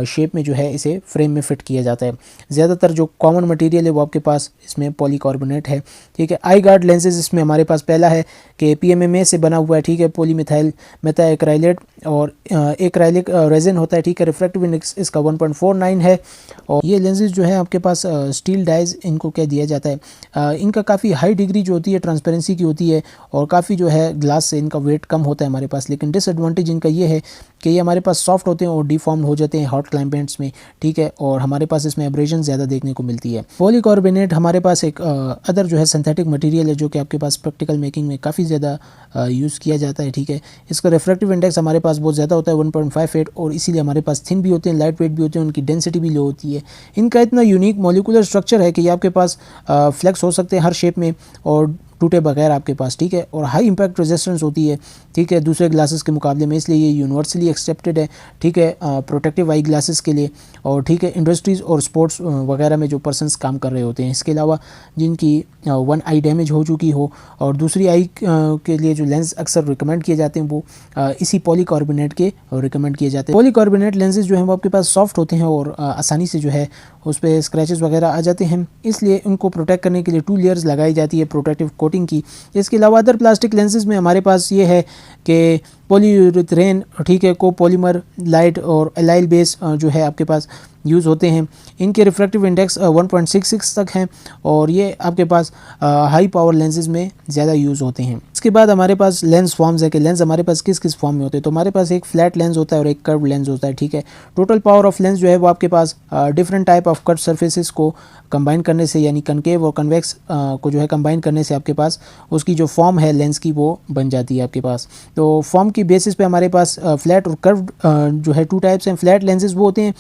शेप में जो है इसे फ्रेम में फिट किया जाता है। ज़्यादातर जो कॉमन मटेरियल है वो आपके पास इसमें पॉलीकार्बोनेट है। ठीक है, आई गार्ड लेंसेज इसमें हमारे पास पहला वाला है कि PMMA से बना हुआ है, ठीक है, पॉलीमिथाइल मेथाएक्राइलेट, और एक्राइलिक रेजिन होता है, ठीक है। रिफ्रैक्टिव इंडेक्स इसका 1.49 है। और ये लेंसेज जो है आपके पास स्टील डाइज इनको क्या दिया जाता है, इनका काफ़ी हाई डिग्री जो होती है ट्रांसपेरेंसी की होती है, और काफ़ी जो है ग्लास से इनका वेट कम होता है हमारे पास। लेकिन डिसएडवांटेज इनका ये है कि ये हमारे पास सॉफ्ट होते हैं और डिफॉर्म हो जाते हैं हॉट क्लाइमेट्स में, ठीक है, और हमारे पास इसमें एब्रेजन ज़्यादा देखने को मिलती है। पॉलीकार्बोनेट हमारे पास एक अदर जो है सिंथेटिक मटेरियल है जो कि आपके पास प्रैक्टिकल मेकिंग में काफ़ी ज़्यादा यूज़ किया जाता है, ठीक है। इसका रिफ्रैक्टिव इंडेक्स हमारे पास बहुत ज़्यादा होता है 1.58, और इसीलिए हमारे पास थिन भी होते हैं, लाइट वेट भी होते हैं, उनकी डेंसिटी भी लो होती है। इनका इतना यूनिक मॉलिक्यूलर स्ट्रक्चर है कि ये आपके पास फ्लेक्स हो सकते हैं हर शेप में और टूटे बगैर आपके पास, ठीक है, और हाई इंपैक्ट रेजिस्टेंस होती है, ठीक है, दूसरे ग्लासेस के मुकाबले में, इसलिए ये यूनिवर्सली एक्सेप्टेड है, ठीक है, प्रोटेक्टिव आई ग्लासेस के लिए, और ठीक है, इंडस्ट्रीज़ और स्पोर्ट्स वगैरह में जो पर्सनस काम कर रहे होते हैं। इसके अलावा जिनकी वन आई डैमेज हो चुकी हो और दूसरी आई के लिए जो लेंस अक्सर रिकमेंड किए जाते हैं वो इसी पॉलीकार्बोनेट के रिकमेंड किए जाते हैं। पॉलीकार्बोनेट लेंसेज जो हैं वो आपके पास सॉफ्ट होते हैं और आसानी से जो है उस पर स्क्रैचेस वगैरह आ जाते हैं, इसलिए उनको प्रोटेक्ट करने के लिए 2 लेयर्स लगाई जाती है प्रोटेक्टिव कोटिंग की। इसके अलावा अदर प्लास्टिक लेंसेज में हमारे पास ये है कि पॉलीयूरेथेन, ठीक है, कोपॉलीमर, लाइट और एलाइल बेस जो है आपके पास यूज़ होते हैं। इनके रिफ्रैक्टिव इंडेक्स 1.66 तक हैं और ये आपके पास हाई पावर लेंसेज में ज़्यादा यूज़ होते हैं। इसके बाद हमारे पास लेंस फॉर्म्स है कि लेंस हमारे पास किस किस फॉर्म में होते हैं। तो हमारे पास एक फ्लैट लेंस होता है और एक कर्व लेंस होता है, ठीक है। टोटल पावर ऑफ लेंस जो है वो आपके पास different type of cut surfaces को कंबाइन करने से, यानी कनकेव और कन्वेक्स को जो है कंबाइन करने से आपके पास उसकी जो फॉर्म है लेंस की वो बन जाती है आपके पास। तो फॉर्म की बेसिस पे हमारे पास फ्लैट और कर्व जो है 2 टाइप्स हैं। फ्लैट लेंसेज वो होते हैं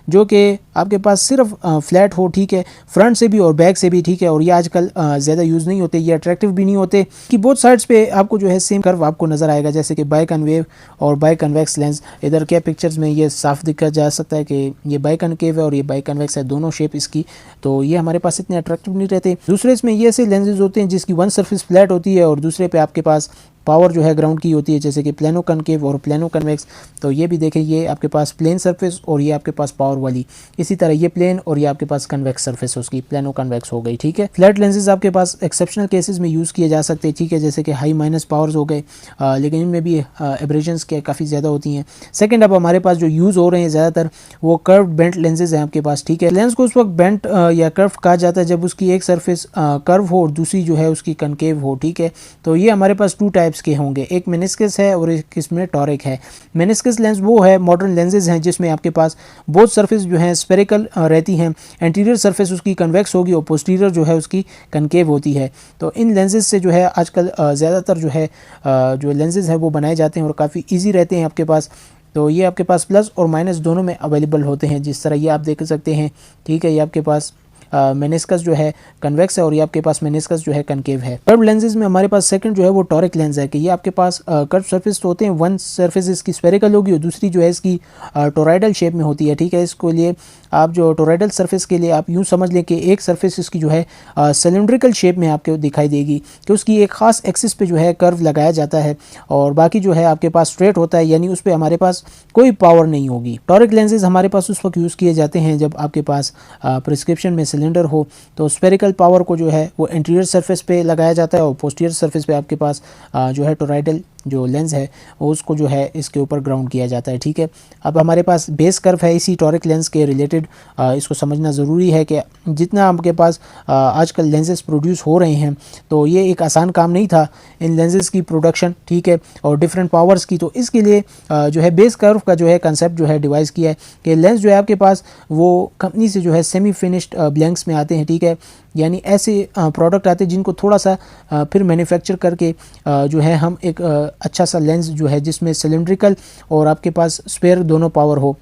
जो कि आपके पास सिर्फ फ्लैट हो, ठीक है, फ्रंट से भी और बैक से भी, ठीक है, और ये आजकल ज़्यादा यूज़ नहीं होते, ये अट्रैक्टिव भी नहीं होते कि बोथ साइड्स पे आपको जो है सेम कर्व आपको नज़र आएगा, जैसे कि बाई कन्वेव और बाई कन्वेक्स लेंस। इधर क्या पिक्चर्स में ये साफ दिखा जा सकता है कि ये बाई कनकेव है और ये बाई कन्वेक्स है, दोनों शेप इसकी, तो ये हमारे पास इतने अट्रैक्टिव नहीं रहते। दूसरे इसमें ये ऐसे लेंसेज होते हैं जिसकी वन सर्फेस फ्लैट होती है और दूसरे पे आपके पास पावर जो है ग्राउंड की होती है, जैसे कि प्लेनो कनकेव और प्लेनो कन्वेक्स। तो ये भी देखें, ये आपके पास प्लेन सरफेस और ये आपके पास पावर वाली, इसी तरह ये प्लेन और ये आपके पास कन्वेक्स सरफेस उसकी प्लेनो कन्वेक्स हो गई, ठीक है। फ्लैट लेंसेज आपके पास एक्सेप्शनल केसेस में यूज़ किए जा सकते हैं, ठीक है, जैसे कि हाई माइनस पावर्स हो गए, लेकिन इनमें भी एब्रेजन्स के काफ़ी ज़्यादा होती हैं। सेकेंड, अब हमारे पास जो यूज़ हो रहे हैं ज़्यादातर वो कर्व बेंट लेंसेज हैं आपके पास, ठीक है। लेंस को उस वक्त बेंट या कर्व कहा जाता है जब उसकी एक सरफेस कर्व हो और दूसरी जो है उसकी कनकेव हो, ठीक है। तो ये हमारे पास 2 टाइप्स के होंगे, एक मेनिस्कस है और एक इसमें टॉरिक है। मेनिस्कस लेंस वो है मॉडर्न लेंसेज हैं जिसमें आपके पास बोथ सरफेस जो है स्फेरिकल रहती हैं, एंटीरियर सरफेस उसकी कन्वेक्स होगी और पोस्टीरियर जो है उसकी कनकेव होती है। तो इन लेंसेज से जो है आजकल ज़्यादातर जो है जो लेंसेज हैं वो बनाए जाते हैं और काफ़ी ईजी रहते हैं आपके पास। तो ये आपके पास प्लस और माइनस दोनों में अवेलेबल होते हैं, जिस तरह ये आप देख सकते हैं, ठीक है। ये आपके पास मेनिस्कस जो है कन्वेक्स है और ये आपके पास मेनिस्कस जो है कनकेव है। कर्व लेंसेज में हमारे पास सेकंड जो है वो टॉरिक लेंस है कि ये आपके पास कर्व सरफेस होते हैं, वन सरफेस इसकी स्फेरिकल होगी और दूसरी जो है इसकी टोराइडल शेप में होती है, ठीक है। इसको लिए आप जो टोराइडल सरफेस के लिए आप यूँ समझ लें कि एक सरफेस इसकी जो है सिलेंड्रिकल शेप में आपको दिखाई देगी कि उसकी एक खास एक्सिस पे जो है कर्व लगाया जाता है और बाकी जो है आपके पास स्ट्रेट होता है, यानी उस पर हमारे पास कोई पावर नहीं होगी। टॉरिक लेंसेज हमारे पास उस वक्त यूज़ किए जाते हैं जब आपके पास प्रिस्क्रिप्शन में सिलेंडर हो, तो स्फेरिकल पावर को जो है वो इंटीरियर सरफेस पे लगाया जाता है और पोस्टीरियर सरफेस पे आपके पास जो है टोराइडल जो लेंस है वो उसको जो है इसके ऊपर ग्राउंड किया जाता है, ठीक है। अब हमारे पास बेस कर्व है इसी टॉरिक लेंस के रिलेटेड, इसको समझना ज़रूरी है कि जितना आपके पास आजकल लेंसेज प्रोड्यूस हो रहे हैं तो ये एक आसान काम नहीं था इन लेंसेज की प्रोडक्शन, ठीक है, और डिफरेंट पावर्स की। तो इसके लिए जो है बेस कर्व का जो है कंसेप्ट जो है डिवाइस किया है कि लेंस जो है आपके पास वो कंपनी से जो है सेमी फिनिश्ड ब्लैंक्स में आते हैं, ठीक है, यानी ऐसे प्रोडक्ट आते हैं जिनको थोड़ा सा फिर मैन्युफैक्चर करके जो है हम एक अच्छा सा लेंस जो है जिसमें सिलेंड्रिकल और आपके पास स्फेयर दोनों पावर हो,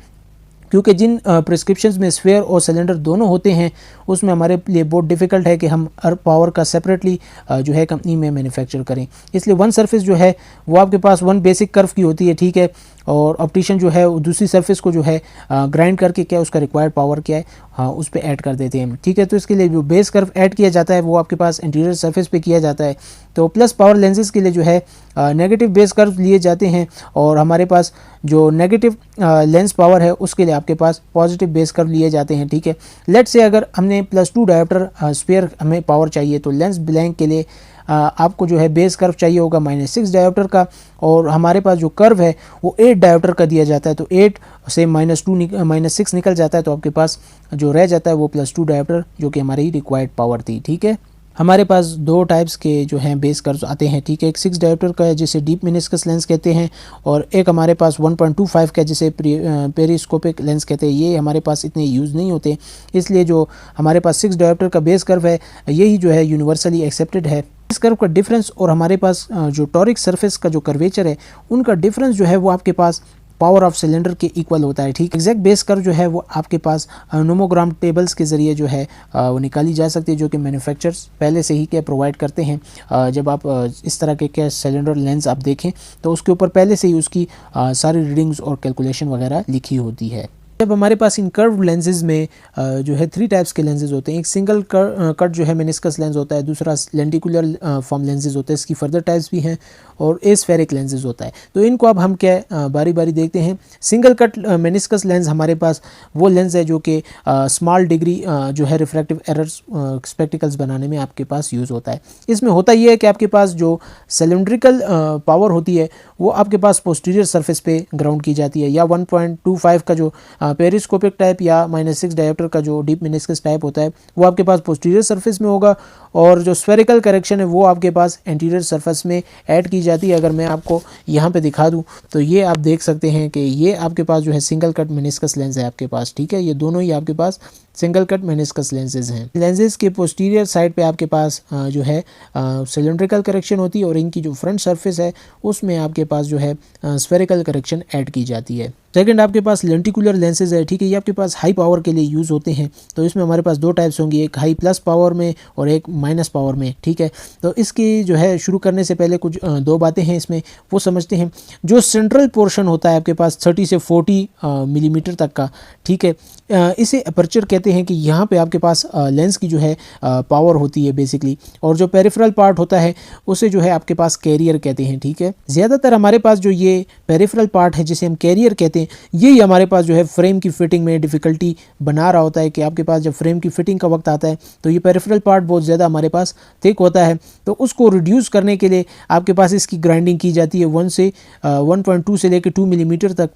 क्योंकि जिन प्रिस्क्रिप्शंस में स्फेयर और सिलेंडर दोनों होते हैं उसमें हमारे लिए बहुत डिफ़िकल्ट है कि हम हर पावर का सेपरेटली जो है कंपनी में मैन्युफैक्चर करें। इसलिए वन सरफेस जो है वो आपके पास वन बेसिक कर्व की होती है, ठीक है, और ऑप्टिशियन जो है दूसरी सरफेस को जो है ग्राइंड करके क्या उसका रिक्वायर्ड पावर क्या है हाँ उस पर ऐड कर देते हैं, ठीक है। तो इसके लिए जो बेस कर्व ऐड किया जाता है वो आपके पास इंटीरियर सरफेस पे किया जाता है। तो प्लस पावर लेंसेज के लिए जो है नेगेटिव बेस कर्व लिए जाते हैं और हमारे पास जो नेगेटिव लेंस पावर है उसके लिए आपके पास पॉजिटिव बेस कर्व लिए जाते हैं, ठीक है। लेट से अगर हमने +2 डायोप्टर स्फीयर हमें पावर चाहिए तो लेंस ब्लैंक के लिए आपको जो है बेस कर्व चाहिए होगा -6 डायोप्टर का, और हमारे पास जो कर्व है वो 8 डायोप्टर का दिया जाता है। तो 8 से -6 निकल जाता है, तो आपके पास जो रह जाता है वो +2 डायोप्टर, जो कि हमारी रिक्वायर्ड पावर थी। ठीक है, हमारे पास दो टाइप्स के जो हैं बेस कर्व्स आते हैं। ठीक है, एक 6 डायोप्टर का है जिसे डीप मेनिस्कस लेंस कहते हैं, और एक हमारे पास 1.25 का जिसे पेरिस्कोपिक लेंस कहते हैं। ये हमारे पास इतने यूज़ नहीं होते, इसलिए जो हमारे पास 6 डायोप्टर का बेस कर्व है यही जो है यूनिवर्सली एक्सेप्टेड है। इस कर्व का डिफरेंस और हमारे पास जो टॉरिक सरफेस का जो कर्वेचर है उनका डिफरेंस जो है वो आपके पास पावर ऑफ सिलेंडर के इक्वल होता है। ठीक, एग्जैक्ट बेस कर्व जो है वो आपके पास नोमोग्राम टेबल्स के ज़रिए जो है वो निकाली जा सकती है, जो कि मैन्युफैक्चरर्स पहले से ही क्या प्रोवाइड करते हैं। जब आप इस तरह के क्या सिलेंडर लेंस आप देखें तो उसके ऊपर पहले से ही उसकी सारी रीडिंग्स और कैलकुलेशन वगैरह लिखी होती है। जब हमारे पास इन कर्व लेंसेज में जो है 3 टाइप्स के लेंसेज होते हैं। एक सिंगल कट जो है मेनिस्कस लेंस होता है, दूसरा लेंटिकुलर फॉर्म लेंसेज होते हैं, इसकी फर्दर टाइप्स भी हैं, और एस्फेरिक लेंसेज होता है। तो इनको अब हम क्या बारी बारी देखते हैं। सिंगल कट मेनिस्कस लेंस हमारे पास वो लेंस है जो कि स्मॉल डिग्री जो है रिफ्रैक्टिव एरर्स स्पेक्टिकल्स बनाने में आपके पास यूज़ होता है। इसमें होता ये है कि आपके पास जो सिलेंड्रिकल पावर होती है वो आपके पास पोस्टीरियर सरफेस पे ग्राउंड की जाती है, या 1.25 का जो पेरिस्कोपिक टाइप या -6 डायोप्टर का जो डीप मेनिस्कस टाइप होता है वो आपके पास पोस्टीरियर सरफेस में होगा, और जो स्फेरिकल करेक्शन है वो आपके पास एंटीरियर सरफेस में ऐड की जाती है। अगर मैं आपको यहाँ पे दिखा दूँ तो ये आप देख सकते हैं कि ये आपके पास जो है सिंगल कट मेनिस्कस लेंस है आपके पास। ठीक है, ये दोनों ही आपके पास सिंगल कट मेनिस्कस लेंसेज हैं। लेंसेज के पोस्टीरियर साइड पे आपके पास जो है सिलेंड्रिकल करेक्शन होती है, और इनकी जो फ्रंट सरफेस है उसमें आपके पास जो है स्फेरिकल करेक्शन ऐड की जाती है। सेकंड आपके पास लेंटिकुलर लेंसेज है। ठीक है, ये आपके पास हाई पावर के लिए यूज़ होते हैं। तो इसमें हमारे पास 2 टाइप्स होंगी, एक हाई प्लस पावर में और एक माइनस पावर में। ठीक है, तो इसकी जो है शुरू करने से पहले कुछ 2 बातें हैं इसमें, वो समझते हैं। जो सेंट्रल पोर्शन होता है आपके पास 30 से 40 मिलीमीटर तक का, ठीक है, इसे अपर्चर कहते हैं कि यहाँ पे आपके पास लेंस की जो है पावर होती है बेसिकली, और जो पेरिफेरल पार्ट होता है उसे जो है आपके पास कैरियर कहते हैं। ठीक है, ज़्यादातर हमारे पास जो ये पेरिफेरल पार्ट है जिसे हम कैरियर कहते हैं, यही हमारे पास जो है फ्रेम की फिटिंग में डिफ़िकल्टी बना रहा होता है कि आपके पास जब फ्रेम की फिटिंग का वक्त आता है तो ये पेरिफेरल पार्ट बहुत ज़्यादा हमारे पास थिक होता है। तो उसको रिड्यूस करने के लिए आपके पास इसकी ग्राइंडिंग की जाती है 1.2 से लेकर 2 मिलीमीटर तक,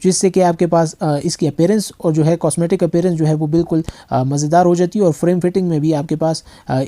जिससे कि आपके पास इसकी अपीयरेंस और जो है कॉस्मेटिक अपीयरेंस जो है वो बिल्कुल मज़ेदार हो जाती है, और फ्रेम फिटिंग में भी आपके पास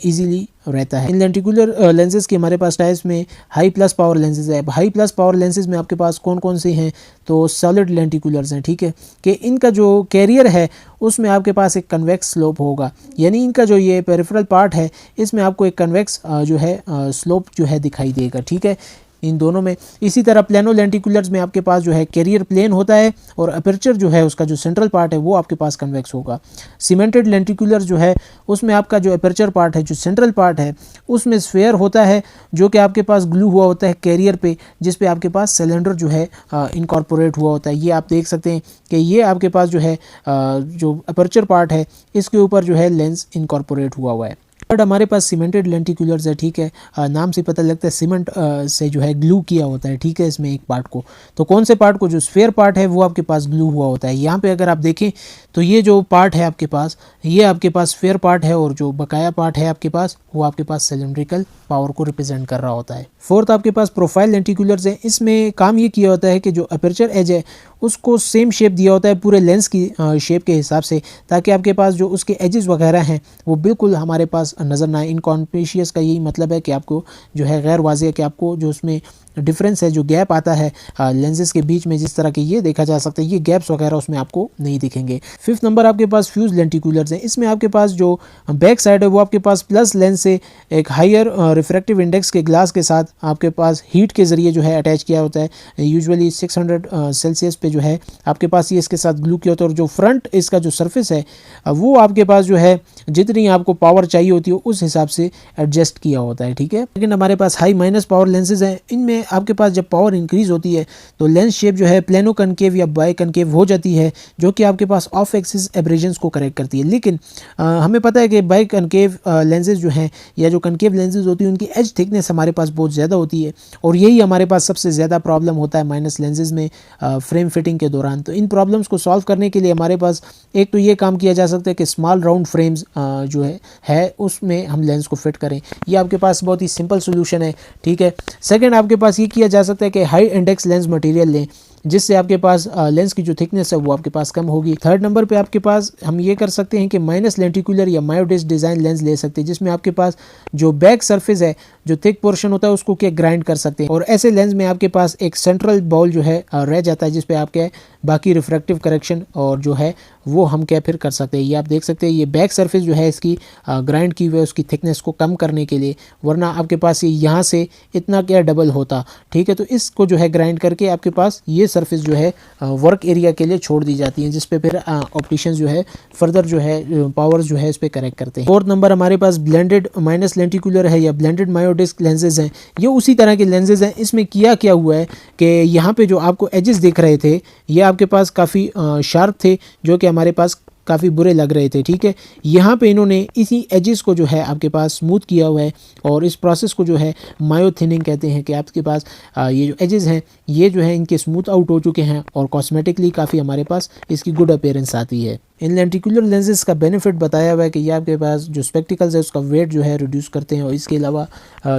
ईजीली रहता है। इन लेंटिकुलर लेंसेज के हमारे पास टाइप्स में हाई प्लस पावर लेंसेज है। हाई प्लस पावर लेंसेज में आपके पास कौन कौन से हैं, तो सॉलिड लेंटिकुलर्स हैं। ठीक है, कि इनका जो कैरियर है उसमें आपके पास एक कन्वेक्स स्लोप होगा, यानी इनका जो ये पेरिफेरल पार्ट है इसमें आपको एक कन्वेक्स जो है स्लोप जो है दिखाई देगा। ठीक है, इन दोनों में। इसी तरह प्लेनो लेंटिकुलर्स में आपके पास जो है कैरियर प्लेन होता है, और अपर्चर जो है उसका जो सेंट्रल पार्ट है वो आपके पास कन्वेक्स होगा। सीमेंटेड लेंटिकुलर जो है उसमें आपका जो अपर्चर पार्ट है, जो सेंट्रल पार्ट है, उसमें स्फेयर होता है जो कि आपके पास ग्लू हुआ होता है कैरियर पे, जिस पे आपके पास सिलेंडर जो है इनकॉर्पोरेट हुआ होता है। ये आप देख सकते हैं कि ये आपके पास जो है जो अपर्चर पार्ट है इसके ऊपर जो है लेंस इनकॉर्पोरेट हुआ है। बट हमारे पास सीमेंटेड लेंटिकुलर्स है। ठीक है, नाम से पता लगता है सीमेंट से जो है ग्लू किया होता है। ठीक है, इसमें एक पार्ट को, तो कौन से पार्ट को, जो स्फेयर पार्ट है वो आपके पास ग्लू हुआ होता है। यहाँ पे अगर आप देखें तो ये जो पार्ट है आपके पास, ये आपके पास स्फेयर पार्ट है, और जो बकाया पार्ट है आपके पास वो आपके पास सिलेंड्रिकल पावर को रिप्रेजेंट कर रहा होता है। फोर्थ आपके पास प्रोफाइल लेंटिकुलर्स है। इसमें काम ये किया होता है कि जो अपर्चर एज है उसको सेम शेप दिया होता है पूरे लेंस की शेप के हिसाब से, ताकि आपके पास जो उसके एजेस वगैरह हैं वो बिल्कुल हमारे पास नज़र ना आए। इनकॉन्स्पिशियस का यही मतलब है कि आपको जो है गैर वाज़ेह, कि आपको जो उसमें डिफरेंस है, जो गैप आता है लेंसेज के बीच में, जिस तरह के ये देखा जा सकता है, ये गैप्स वगैरह उसमें आपको नहीं दिखेंगे। फिफ्थ नंबर आपके पास फ्यूज लेंटिकुलर्स हैं। इसमें आपके पास जो बैक साइड है वो आपके पास प्लस लेंस से एक हायर रिफ्रैक्टिव इंडेक्स के ग्लास के साथ आपके पास हीट के ज़रिए जो है अटैच किया होता है। यूजुअली 600 सेल्सियस पे जो है आपके पास ये इसके साथ ग्लू किया होता है, और जो फ्रंट इसका जो सरफेस है वो आपके पास जो है जितनी आपको पावर चाहिए होती है उस हिसाब से एडजस्ट किया होता है। ठीक है, लेकिन हमारे पास हाई माइनस पावर लेंसेज हैं। इनमें आपके पास जब पावर इंक्रीज होती है तो लेंस शेप जो है प्लेनो कनकेव या बाय कनकेव हो जाती है, जो कि आपके पास ऑफ एक्सिस एब्रेजन्स को करेक्ट करती है। लेकिन हमें पता है कि बाय कनकेव लेंसेज जो हैं या जो कनकेव लेंसेज होती है उनकी एज थिकनेस हमारे पास बहुत ज़्यादा होती है, और यही हमारे पास सबसे ज़्यादा प्रॉब्लम होता है माइनस लेंसेज में फ्रेम फिटिंग के दौरान। तो इन प्रॉब्लम्स को सॉल्व करने के लिए हमारे पास एक तो ये काम किया जा सकता है कि स्मॉल राउंड फ्रेम्स जो है उसमें हम लेंस को फिट करें। ये आपके पास बहुत ही सिंपल सोल्यूशन है, ठीक है। सेकंड, आपके पास ये किया जा सकता है कि हाई इंडेक्स लेंस मटेरियल लें, जिससे आपके पास लेंस की जो थिकनेस है वो आपके पास कम होगी। थर्ड नंबर पे आपके पास हम ये कर सकते हैं कि माइनस लेंटिकुलर या मायोडिस्क डिज़ाइन लेंस ले सकते हैं, जिसमें आपके पास जो बैक सरफेस है, जो थिक पोर्शन होता है, उसको क्या ग्राइंड कर सकते हैं। और ऐसे लेंस में आपके पास एक सेंट्रल बाउल जो है रह जाता है, जिसपे आपके बाकी रिफ्रैक्टिव करेक्शन और जो है वो हम क्या फिर कर सकते हैं। ये आप देख सकते हैं, ये बैक सरफेस जो है इसकी ग्राइंड की हुई है उसकी थिकनेस को कम करने के लिए, वरना आपके पास ये यहाँ से इतना क्या डबल होता, ठीक है। तो इसको जो है ग्राइंड करके आपके पास ये सरफेस जो है वर्क एरिया के लिए छोड़ दी जाती है, जिसपे फिर ऑप्टिशियंस जो है फर्दर जो है पावर्स जो है इस पे करेक्ट करते हैं। फोर्थ नंबर हमारे पास ब्लेंडेड माइनस लेंटिकुलर है या ब्लेंडेड मायोडिस्क लेंसेज हैं। ये उसी तरह के लेंसेज हैं। इसमें किया क्या हुआ है कि यहाँ पे जो आपको एजेस दिख रहे थे ये आपके पास काफ़ी शार्प थे, जो कि हमारे पास काफ़ी बुरे लग रहे थे, ठीक है। यहाँ पे इन्होंने इसी एजेस को जो है आपके पास स्मूथ किया हुआ है, और इस प्रोसेस को जो है मायो थिनिंग कहते हैं कि आपके पास ये जो एजेस हैं ये जो है इनके स्मूथ आउट हो चुके हैं, और कॉस्मेटिकली काफ़ी हमारे पास इसकी गुड अपीयरेंस आती है। इन लेंटिकुलर लेंसेज का बेनिफिट बताया हुआ है कि ये आपके पास जो स्पेक्टिकल्स है उसका वेट जो है रिड्यूस करते हैं, और इसके अलावा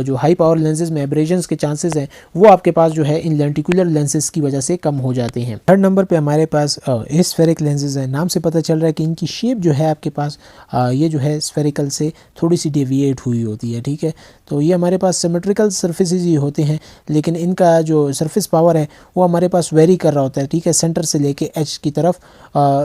जो हाई पावर लेंसेज में एब्रेजन्स के चांसेस हैं वो आपके पास जो है इन लेंटिकुलर लेंसेज की वजह से कम हो जाते हैं। थर्ड नंबर पे हमारे पास स्फेरिक लेंसेज हैं। नाम से पता चल रहा है कि इनकी शेप जो है आपके पास ये जो है स्फेरिकल से थोड़ी सी डेविएट हुई होती है, ठीक है। तो ये हमारे पास सिमेट्रिकल सर्फेसेज ही होते हैं, लेकिन इनका जो सरफेस पावर है वो हमारे पास वेरी कर रहा होता है, ठीक है, सेंटर से लेके एज की तरफ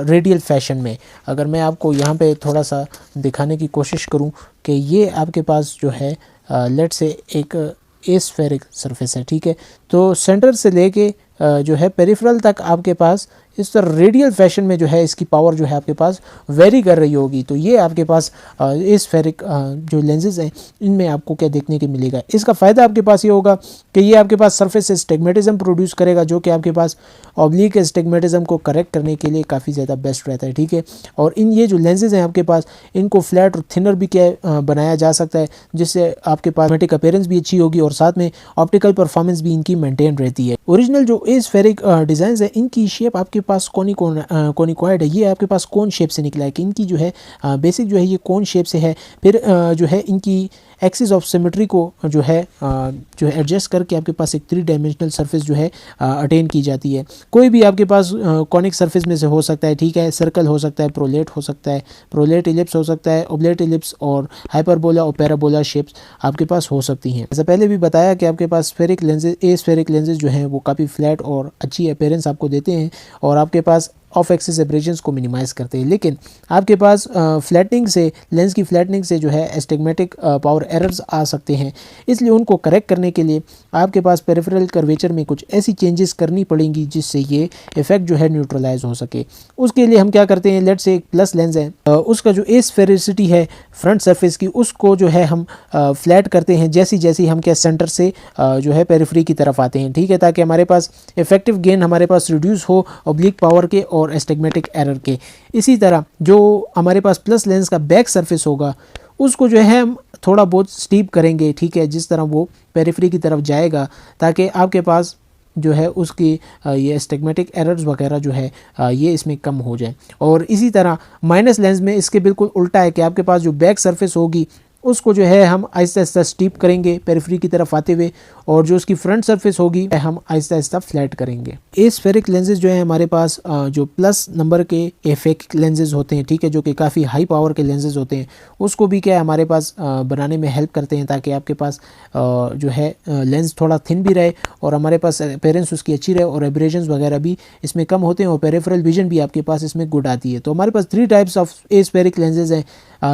रेडियल फैशन में। अगर मैं आपको यहाँ पे थोड़ा सा दिखाने की कोशिश करूँ कि ये आपके पास जो है लेट से एक एस्फेरिक सरफेस है, ठीक है। तो सेंटर से लेके जो है पेरिफेरल तक आपके पास इस तरह रेडियल फैशन में जो है इसकी पावर जो है आपके पास वेरी कर रही होगी। तो ये आपके पास एस्फेरिक जो लेंसेज हैं इनमें आपको क्या देखने को मिलेगा। इसका फ़ायदा आपके पास ये होगा कि ये आपके पास सरफेस एस्टिग्मेटिज्म प्रोड्यूस करेगा, जो कि आपके पास ऑब्लिक एस्टिग्मेटिज्म को करेक्ट करने के लिए काफ़ी ज़्यादा बेस्ट रहता है, ठीक है। और इन ये जो लेंसेज हैं आपके पास इनको फ्लैट और थिनर भी क्या बनाया जा सकता है, जिससे आपके पास मैटिक अपीयरेंस भी अच्छी होगी, और साथ में ऑप्टिकल परफॉर्मेंस भी इनकी मेंटेन रहती है। ओरिजिनल जो एस्फेरिक डिज़ाइन है इनकी शेप आपके पास कोनिकॉइड है। ये आपके पास कोन शेप से निकला है कि इनकी जो है बेसिक जो है ये कोन शेप से है। फिर जो है इनकी एक्सिस ऑफ सिमेट्री को जो है एडजस्ट करके आपके पास एक 3 डायमेंशनल सरफेस जो है अटेन की जाती है। कोई भी आपके पास कॉनिक सरफेस में से हो सकता है, ठीक है। सर्कल हो सकता है, प्रोलेट हो सकता है, प्रोलेट इलिप्स हो सकता है, ओब्लेट इलिप्स और हाइपरबोला और पैराबोला शेप्स आपके पास हो सकती हैं। जैसे पहले भी बताया कि आपके पास स्फेरिक लेंसेज एस्फेरिक लेंसेज जो हैं वो काफ़ी फ्लैट और अच्छी अपीयरेंस आपको देते हैं, और आपके पास ऑफ एक्सिस एब्रेजन्स को मिनिमाइज करते हैं। लेकिन आपके पास फ्लैटनिंग से लेंस की फ्लैटनिंग से जो है एस्टिग्मेटिक पावर एरर्स आ सकते हैं, इसलिए उनको करेक्ट करने के लिए आपके पास पेरिफेरल कर्वेचर में कुछ ऐसी चेंजेस करनी पड़ेंगी जिससे ये इफेक्ट जो है न्यूट्रलाइज हो सके। उसके लिए हम क्या करते हैं, लेट से एक प्लस लेंस है, उसका जो एस्फेरिसिटी है फ्रंट सरफेस की उसको जो है हम फ्लैट करते हैं जैसी जैसी हम क्या सेंटर से जो है पेरिफेरी की तरफ आते हैं, ठीक है, ताकि हमारे पास इफेक्टिव गेन हमारे पास रिड्यूस हो ऑब्लिक पावर के और एस्टिग्मेटिक एरर के। इसी तरह जो हमारे पास प्लस लेंस का बैक सरफेस होगा उसको जो है हम थोड़ा बहुत स्टीप करेंगे, ठीक है, जिस तरह वो पेरिफेरी की तरफ जाएगा, ताकि आपके पास जो है उसकी ये एस्टिग्मेटिक एरर्स वगैरह जो है ये इसमें कम हो जाए। और इसी तरह माइनस लेंस में इसके बिल्कुल उल्टा है कि आपके पास जो बैक सरफेस होगी उसको जो है हम आहिस्ता आहिस्ता स्टीप करेंगे पेरिफेरी की तरफ आते हुए, और जो उसकी फ्रंट सरफेस होगी हम आहिस्ता आहिस्ता फ्लैट करेंगे। एस्फेरिक लेंसेज जो है हमारे पास जो प्लस नंबर के एफेक्ट लेंसेज होते हैं, ठीक है, जो कि काफ़ी हाई पावर के लेंसेज होते हैं, उसको भी क्या है हमारे पास बनाने में हेल्प करते हैं, ताकि आपके पास जो है लेंस थोड़ा थिन भी रहे और हमारे पास अपीयरेंस उसकी अच्छी रहे, और एब्रेजन्स वगैरह भी इसमें कम होते हैं, और पेरिफेरल विजन भी आपके पास इसमें गुड आती है। तो हमारे पास 3 टाइप्स ऑफ एस्फेरिक लेंसेज हैं,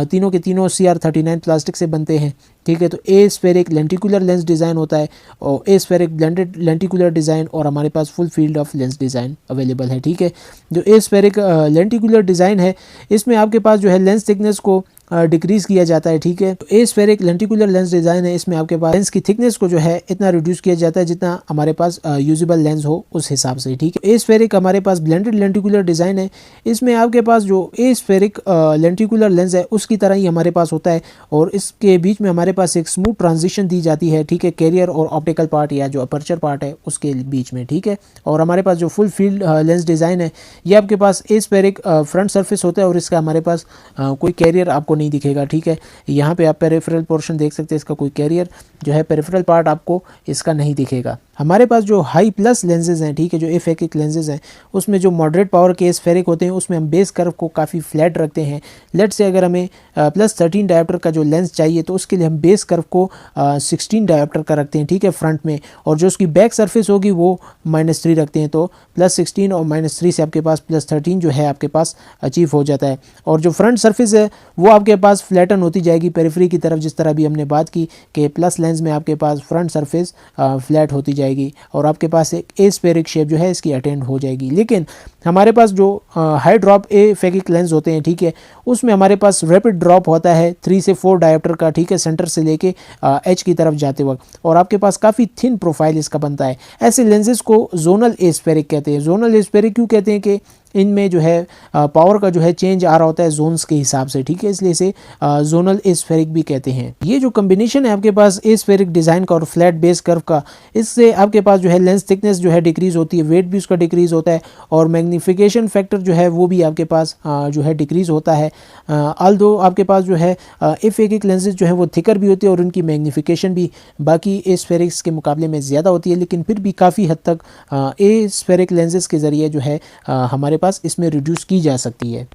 तीनों के तीनों CR39 प्लास्टिक से बनते हैं, ठीक है। तो एस्फेरिक लेंटिकुलर लेंस डिज़ाइन होता है, और एस्फेरिक ब्लेंडेड लेंटिकुलर डिज़ाइन, और हमारे पास full field of lens design available है, ठीक है। जो एस्फेरिक लेंटिकुलर डिज़ाइन है इसमें आपके पास जो है लेंस थिकनेस को डिक्रीज किया जाता है, ठीक है। तो एस्फेरिक लेंटिकुलर लेंस डिजाइन है, इसमें आपके पास लेंस की थिकनेस को जो है इतना रिड्यूस किया जाता है जितना हमारे पास यूजेबल लेंस हो उस हिसाब से, ठीक है। एस्फेरिक हमारे पास ब्लेंडेड लेंटिकुलर डिजाइन है, इसमें आपके पास जो एस्फेरिक लेंटिकुलर लेंस है उसकी तरह ही हमारे पास होता है और इसके बीच में हमारे पास एक स्मूथ ट्रांजिशन दी जाती है, ठीक है, कैरियर और ऑप्टिकल पार्ट या जो अपर्चर पार्ट है उसके बीच में, ठीक है। और हमारे पास जो फुल फील्ड लेंस डिजाइन है ये आपके पास एस्फेरिक फ्रंट सरफेस होता है और इसका हमारे पास कोई कैरियर आपको नहीं दिखेगा, ठीक है। यहाँ पे आप पेरिफेरल पोर्शन देख सकते हैं, इसका कोई कैरियर जो है पेरिफेरल पार्ट आपको इसका नहीं दिखेगा। हमारे पास जो हाई प्लस लेंसेज हैं, ठीक है, जो एफेकिक लेंसेज हैं उसमें जो मॉडरेट पावर के एस्फेरिक होते हैं उसमें हम बेस कर्व को काफ़ी फ्लैट रखते हैं। लेट से अगर हमें +13 डायोप्टर का जो लेंस चाहिए तो उसके लिए हम बेस कर्व को 16 डायोप्टर का रखते हैं, ठीक है, फ्रंट में, और जो उसकी बैक सरफेस होगी वो -3 रखते हैं। तो +16 और -3 से आपके पास +13 जो है आपके पास अचीव हो जाता है। और जो फ्रंट सरफेस है वो आपके पास फ्लैटन होती जाएगी पेरिफेरी की तरफ, जिस तरह भी हमने बात की कि प्लस लेंस में आपके पास फ्रंट सरफेस फ्लैट होती जाएगी और आपके पास एक एस्फेरिक शेप जो है इसकी अटेंड हो जाएगी। लेकिन हमारे पास जो हाई ड्रॉप एफेकिक लेंस होते हैं, ठीक है, उसमें हमारे पास रैपिड ड्रॉप होता है 3 से 4 डायोप्टर का, ठीक है, सेंटर से लेके एच की तरफ जाते वक्त, और आपके पास काफ़ी थिन प्रोफाइल इसका बनता है। ऐसे लेंसेज को जोनल एस्फेरिक कहते हैं। जोनल एस्फेरिक क्यों कहते हैं कि इनमें जो है पावर का जो है चेंज आ रहा होता है जोन्स के हिसाब से, ठीक है, इसलिए इसे जोनल एस्फेरिक भी कहते हैं। ये जो कम्बिनेशन है आपके पास एस्फेरिक डिज़ाइन का और फ्लैट बेस कर्व का, इससे आपके पास जो है लेंस थिकनेस जो है डिक्रीज होती है, वेट भी उसका डिक्रीज होता है और मैग्नीफिकेशन फैक्टर जो है वो भी आपके पास जो है डिक्रीज होता है। ऑल्दो आपके पास जो है एफेकिक लेंसेज जो है वो थिकर भी होती है और उनकी मैग्नीफिकेशन भी बाकी एस्फेरिक्स के मुकाबले में ज़्यादा होती है, लेकिन फिर भी काफ़ी हद तक एस्फेरिक लेंसेज के ज़रिए जो है हमारे पास इसमें रिड्यूस की जा सकती है।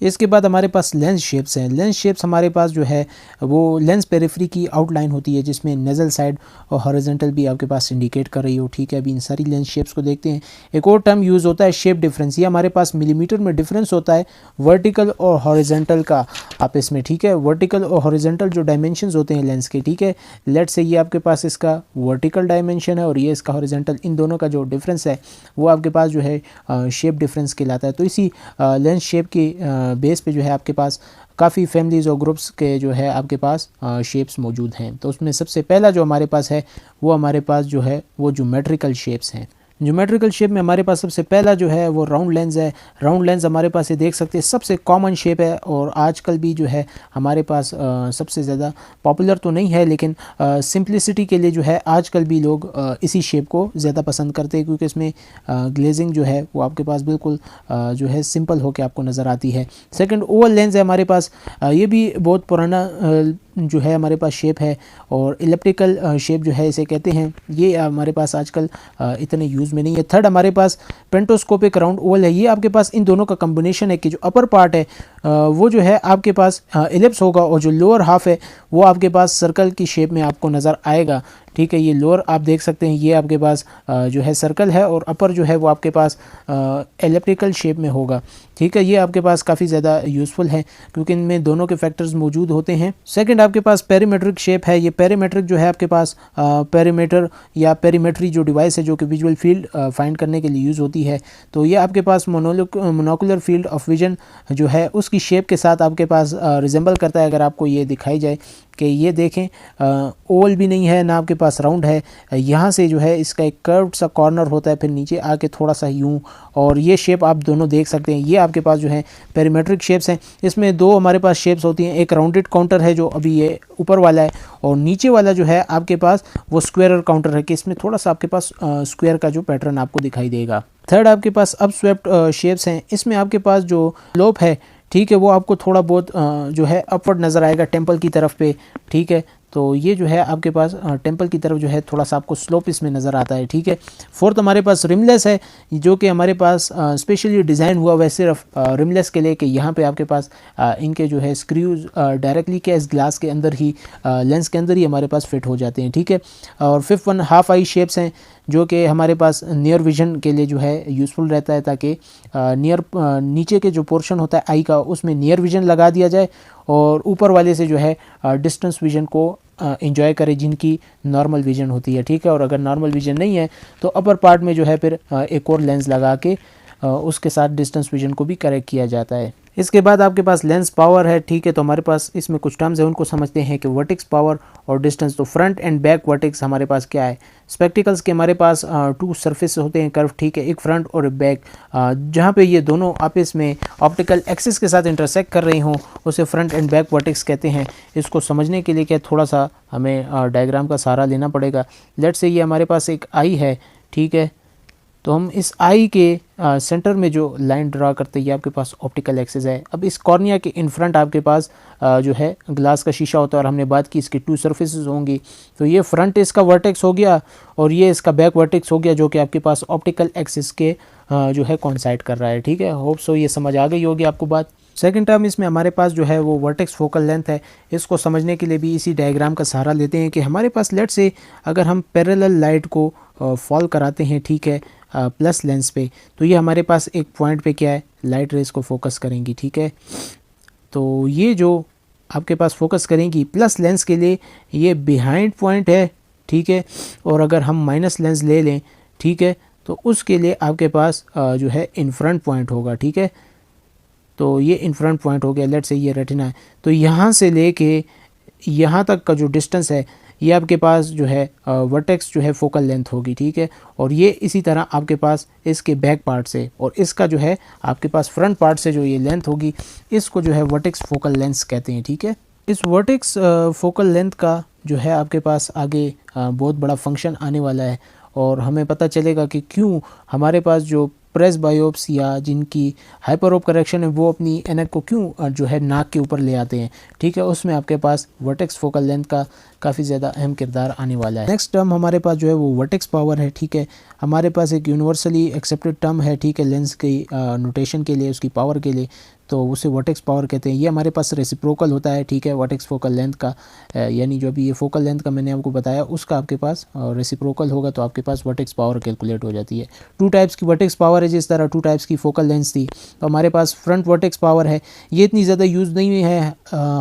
इसके बाद हमारे पास लेंस शेप्स हैं। लेंस शेप्स हमारे पास जो है वो लेंस पेरिफेरी की आउटलाइन होती है जिसमें नेजल साइड और हॉरिजॉन्टल भी आपके पास इंडिकेट कर रही हो, ठीक है। अभी इन सारी लेंस शेप्स को देखते हैं। एक और टर्म यूज़ होता है शेप डिफरेंस। ये हमारे पास मिलीमीटर में डिफरेंस होता है वर्टिकल और हॉरिजॉन्टल का आपस में, ठीक है। वर्टिकल और हॉरिजॉन्टल जो डायमेंशंस होते हैं लेंस के, ठीक है, लेट से ये आपके पास इसका वर्टिकल डायमेंशन है और ये इसका हॉरिजॉन्टल, इन दोनों का जो डिफरेंस है वो आपके पास जो है शेप डिफरेंस कहलाता है। तो इसी लेंस शेप की बेस पे जो है आपके पास काफ़ी फैमिलीज़ और ग्रुप्स के जो है आपके पास शेप्स मौजूद हैं। तो उसमें सबसे पहला जो हमारे पास है वो हमारे पास जो है वो ज्योमेट्रिकल शेप्स हैं। ज्योमेट्रिकल शेप में हमारे पास सबसे पहला जो है वो राउंड लेंस है। राउंड लेंस हमारे पास ये देख सकते हैं सबसे कॉमन शेप है और आजकल भी जो है हमारे पास सबसे ज़्यादा पॉपुलर तो नहीं है, लेकिन सिंप्लिसिटी के लिए जो है आजकल भी लोग इसी शेप को ज़्यादा पसंद करते हैं क्योंकि इसमें ग्लेजिंग जो है वो आपके पास बिल्कुल जो है सिंपल होकर आपको नज़र आती है। सेकंड ओवल लेंस है हमारे पास, ये भी बहुत पुराना जो है हमारे पास शेप है और इलिप्टिकल शेप जो है इसे कहते हैं। ये हमारे पास आजकल इतने यूज़ में नहीं है। थर्ड हमारे पास पेंटोस्कोपिक राउंड ओवल है। ये आपके पास इन दोनों का कम्बिनेशन है कि जो अपर पार्ट है वो जो है आपके पास इलिप्स होगा और जो लोअर हाफ है वो आपके पास सर्कल की शेप में आपको नज़र आएगा, ठीक है। ये लोअर आप देख सकते हैं ये आपके पास जो है सर्कल है और अपर जो है वो आपके पास एलिप्टिकल शेप में होगा, ठीक है। ये आपके पास काफ़ी ज़्यादा यूज़फुल है क्योंकि इनमें दोनों के फैक्टर्स मौजूद होते हैं। सेकंड आपके पास पेरीमेट्रिक शेप है। ये पेरीमेट्रिक जो है आपके पास पेरीमीटर या पेरीमेट्री जो डिवाइस है जो कि विजुअल फील्ड फाइंड करने के लिए यूज़ होती है, तो ये आपके पास मोनोकुलर फील्ड ऑफ विजन जो है उसकी शेप के साथ आपके पास रिजेंबल करता है। अगर आपको ये दिखाई जाए कि ये देखें ओवल भी नहीं है ना आपके पास राउंड है, यहाँ से जो है इसका एक कर्व्ड सा कॉर्नर होता है, फिर नीचे आके थोड़ा सा यूं, और ये शेप आप दोनों देख सकते हैं। ये आपके पास जो है पेरीमेट्रिक शेप्स हैं। इसमें दो हमारे पास शेप्स होती हैं, एक राउंडेड काउंटर है जो अभी ये ऊपर वाला है और नीचे वाला जो है आपके पास वो स्क्वायर काउंटर है कि इसमें थोड़ा सा आपके पास स्क्वायर का जो पैटर्न आपको दिखाई देगा। थर्ड आपके पास अपस्वेप्ट शेप्स हैं। इसमें आपके पास जो लोप है, ठीक है, वो आपको थोड़ा बहुत जो है अपवर्ड नज़र आएगा टेम्पल की तरफ पे, ठीक है। तो ये जो है आपके पास टेम्पल की तरफ जो है थोड़ा सा आपको स्लोप इसमें नज़र आता है, ठीक है। फोर्थ हमारे पास रिमलेस है जो कि हमारे पास स्पेशली डिज़ाइन हुआ हुआ है सिर्फ रिमलेस के लिए कि यहाँ पे आपके पास इनके जो है स्क्रूज डायरेक्टली के इस ग्लास के अंदर ही लेंस के अंदर ही हमारे पास फिट हो जाते हैं, ठीक है। और fifth one half I shapes हैं जो कि हमारे पास नियर विजन के लिए जो है यूज़फुल रहता है ताकि नीचे के जो पोर्शन होता है आई का उसमें नियर विजन लगा दिया जाए और ऊपर वाले से जो है डिस्टेंस विजन को एंजॉय करें जिनकी नॉर्मल विजन होती है, ठीक है। और अगर नॉर्मल विजन नहीं है तो अपर पार्ट में जो है फिर एक और लेंस लगा के उसके साथ डिस्टेंस विजन को भी करेक्ट किया जाता है। इसके बाद आपके पास लेंस पावर है, ठीक है। तो हमारे पास इसमें कुछ टर्म्स है, उनको समझते हैं कि वर्टेक्स पावर और डिस्टेंस। तो फ्रंट एंड बैक वर्टेक्स हमारे पास क्या है, स्पेक्टिकल्स के हमारे पास टू सरफेस होते हैं कर्व, ठीक है, एक फ्रंट और एक बैक। जहाँ पे ये दोनों आपस में ऑप्टिकल एक्सिस के साथ इंटरसेक्ट कर रही हों उसे फ्रंट एंड बैक वर्टेक्स कहते हैं। इसको समझने के लिए क्या थोड़ा सा हमें डायग्राम का सहारा लेना पड़ेगा। लेट से ये हमारे पास एक आई है, ठीक है। तो हम इस आई के सेंटर में जो लाइन ड्रा करते हैं ये आपके पास ऑप्टिकल एक्सिस है। अब इस कॉर्निया के इन फ्रंट आपके पास जो है ग्लास का शीशा होता है और हमने बात की इसकी टू सर्फेसेस होंगी। तो ये फ्रंट इसका वर्टेक्स हो गया और ये इसका बैक वर्टेक्स हो गया, जो कि आपके पास ऑप्टिकल एक्सिस के जो है कॉन्साइड कर रहा है, ठीक है। होप सो ये समझ आ गई होगी आपको बात। सेकंड टर्म इसमें हमारे पास जो है वो वर्टेक्स फोकल लेंथ है। इसको समझने के लिए भी इसी डायग्राम का सहारा लेते हैं कि हमारे पास लेट से अगर हम पैरेलल लाइट को फॉल कराते हैं, ठीक है, प्लस लेंस पे, तो ये हमारे पास एक पॉइंट पे क्या है लाइट रेस को फोकस करेंगी, ठीक है। तो ये जो आपके पास फोकस करेंगी प्लस लेंस के लिए ये बिहाइंड पॉइंट है, ठीक है। और अगर हम माइनस लेंस ले लें, ठीक है, तो उसके लिए आपके पास जो है इन फ्रंट पॉइंट होगा, ठीक है। तो ये इन फ्रंट पॉइंट हो गया, लेट से ये रेटिना है। तो यहाँ से लेके यहाँ तक का जो डिस्टेंस है ये आपके पास जो है वर्टेक्स जो है फोकल लेंथ होगी, ठीक है। और ये इसी तरह आपके पास इसके बैक पार्ट से और इसका जो है आपके पास फ्रंट पार्ट से जो ये लेंथ होगी इसको जो है वर्टेक्स फोकल लेंथ कहते हैं, ठीक है। इस वर्टेक्स फोकल लेंथ का जो है आपके पास आगे बहुत बड़ा फंक्शन आने वाला है और हमें पता चलेगा कि क्यों हमारे पास जो प्रेस बायोप्स या जिनकी हाइपरओप करेक्शन है वो अपनी एनक को क्यों जो है नाक के ऊपर ले आते हैं, ठीक है। उसमें आपके पास वर्टेक्स फोकल लेंथ का काफ़ी ज़्यादा अहम किरदार आने वाला है। नेक्स्ट टर्म हमारे पास जो है वो वर्टेक्स पावर है, ठीक है। हमारे पास एक यूनिवर्सली एक्सेप्टेड टर्म है, ठीक है, लेंस की नोटेशन के लिए, उसकी पावर के लिए, तो उसे वर्टेक्स पावर कहते हैं। ये हमारे पास रेसिप्रोकल होता है, ठीक है, वर्टेक्स फोकल लेंथ का, यानी जो अभी ये फोकल लेंथ का मैंने आपको बताया उसका आपके पास रेसिप्रोकल होगा तो आपके पास वर्टेक्स पावर कैलकुलेट हो जाती है। टू टाइप्स की वर्टेक्स पावर है, जिस तरह टू टाइप्स की फोकल लेंथ थी। तो हमारे पास फ्रंट वर्टेक्स पावर है, ये इतनी ज़्यादा यूज़ नहीं है,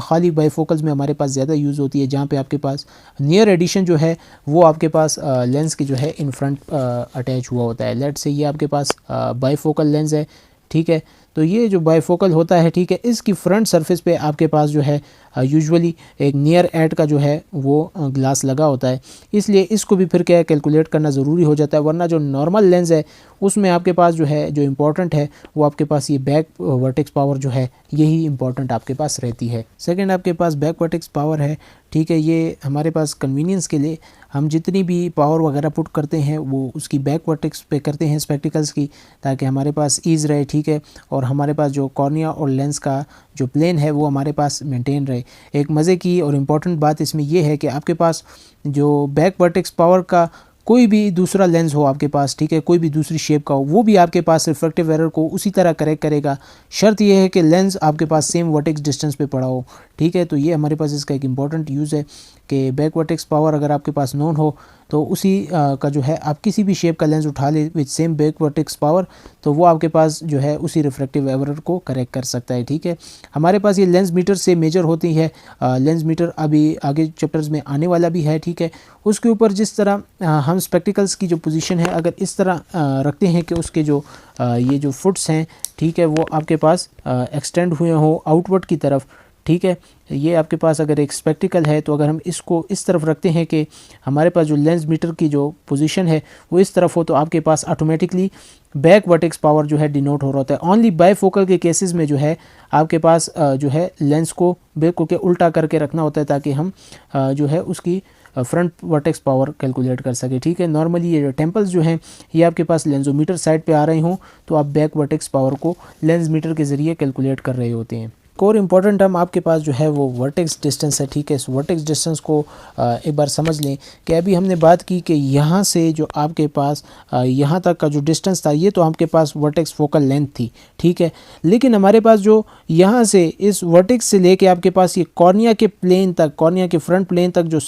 खाली बाईफोकल्स में हमारे पास ज़्यादा यूज़ होती है, जहाँ पे आपके पास नियर एडिशन जो है वो आपके पास लेंस की जो है इन फ्रंट अटैच हुआ होता है। लेट से ये आपके पास बाईफोकल लेंस है, ठीक है। तो ये जो बाईफोकल होता है, ठीक है, इसकी फ्रंट सरफेस पे आपके पास जो है यूजुअली एक नियर एड का जो है वो ग्लास लगा होता है, इसलिए इसको भी फिर क्या कैलकुलेट करना ज़रूरी हो जाता है। वरना जो नॉर्मल लेंस है उसमें आपके पास जो है जो इम्पोर्टेंट है वो आपके पास ये बैक वर्टेक्स पावर जो है यही इंपॉर्टेंट आपके पास रहती है। सेकंड आपके पास बैक वर्टेक्स पावर है, ठीक है। ये हमारे पास कन्वीनियंस के लिए हम जितनी भी पावर वगैरह पुट करते हैं वो उसकी बैक वर्टेक्स पे करते हैं स्पेक्टिकल्स की, ताकि हमारे पास ईज़ रहे, ठीक है, और हमारे पास जो कॉर्निया और लेंस का जो प्लेन है वो हमारे पास मेंटेन रहे। एक मज़े की और इम्पॉर्टेंट बात इसमें यह है कि आपके पास जो बैक वर्टेक्स पावर का कोई भी दूसरा लेंस हो आपके पास, ठीक है, कोई भी दूसरी शेप का हो, वो भी आपके पास रिफ्रैक्टिव एरर को उसी तरह करेक्ट करेगा। शर्त यह है कि लेंस आपके पास सेम वर्टेक्स डिस्टेंस पे पड़ा हो, ठीक है। तो ये हमारे पास इसका एक इम्पॉर्टेंट यूज़ है कि बैक वर्टेक्स पावर अगर आपके पास नोन हो तो उसी का जो है आप किसी भी शेप का लेंस उठा ले with same back vertex power, तो वो आपके पास जो है उसी रिफ्रैक्टिव एरर को करेक्ट कर सकता है, ठीक है। हमारे पास ये लेंस मीटर से मेजर होती है। लेंस मीटर अभी आगे चैप्टर्स में आने वाला भी है, ठीक है। उसके ऊपर जिस तरह हम स्पेक्टिकल्स की जो पोजीशन है अगर इस तरह रखते हैं कि उसके जो ये जो फुट्स हैं, ठीक है, वो आपके पास एक्सटेंड हुए हों आउटवर्ड की तरफ, ठीक है। ये आपके पास अगर एक स्पेक्टिकल है तो अगर हम इसको इस तरफ रखते हैं कि हमारे पास जो लेंस मीटर की जो पोजीशन है वो इस तरफ हो, तो आपके पास ऑटोमेटिकली बैक वर्टेक्स पावर जो है डिनोट हो रहा होता है। ओनली बाईफोकल के केसेस में जो है आपके पास जो है लेंस को बिल्कुल के उल्टा करके रखना होता है ताकि हम जो है उसकी फ्रंट वर्टेक्स पावर कैलकुलेट कर सके, ठीक है। नॉर्मली ये टेम्पल्स जो हैं ये आपके पास लेंसोमीटर साइड पे आ रहे हों तो आप बैक वर्टेक्स पावर को लेंस मीटर के ज़रिए कैलकुलेट कर रहे होते हैं। एक और इम्पॉर्टेंट टर्म आपके पास जो है वो वर्टेक्स डिस्टेंस है, ठीक है। इस वर्टेक्स डिस्टेंस को एक बार समझ लें कि अभी हमने बात की कि यहाँ से जो आपके पास यहाँ तक का जो डिस्टेंस था ये तो आपके पास वर्टेक्स फोकल लेंथ थी, ठीक है। लेकिन हमारे पास जो यहाँ से इस वर्टेक्स से लेके आपके पास ये कॉर्निया के प्लेन तक, कॉर्निया के फ्रंट प्लेन तक जो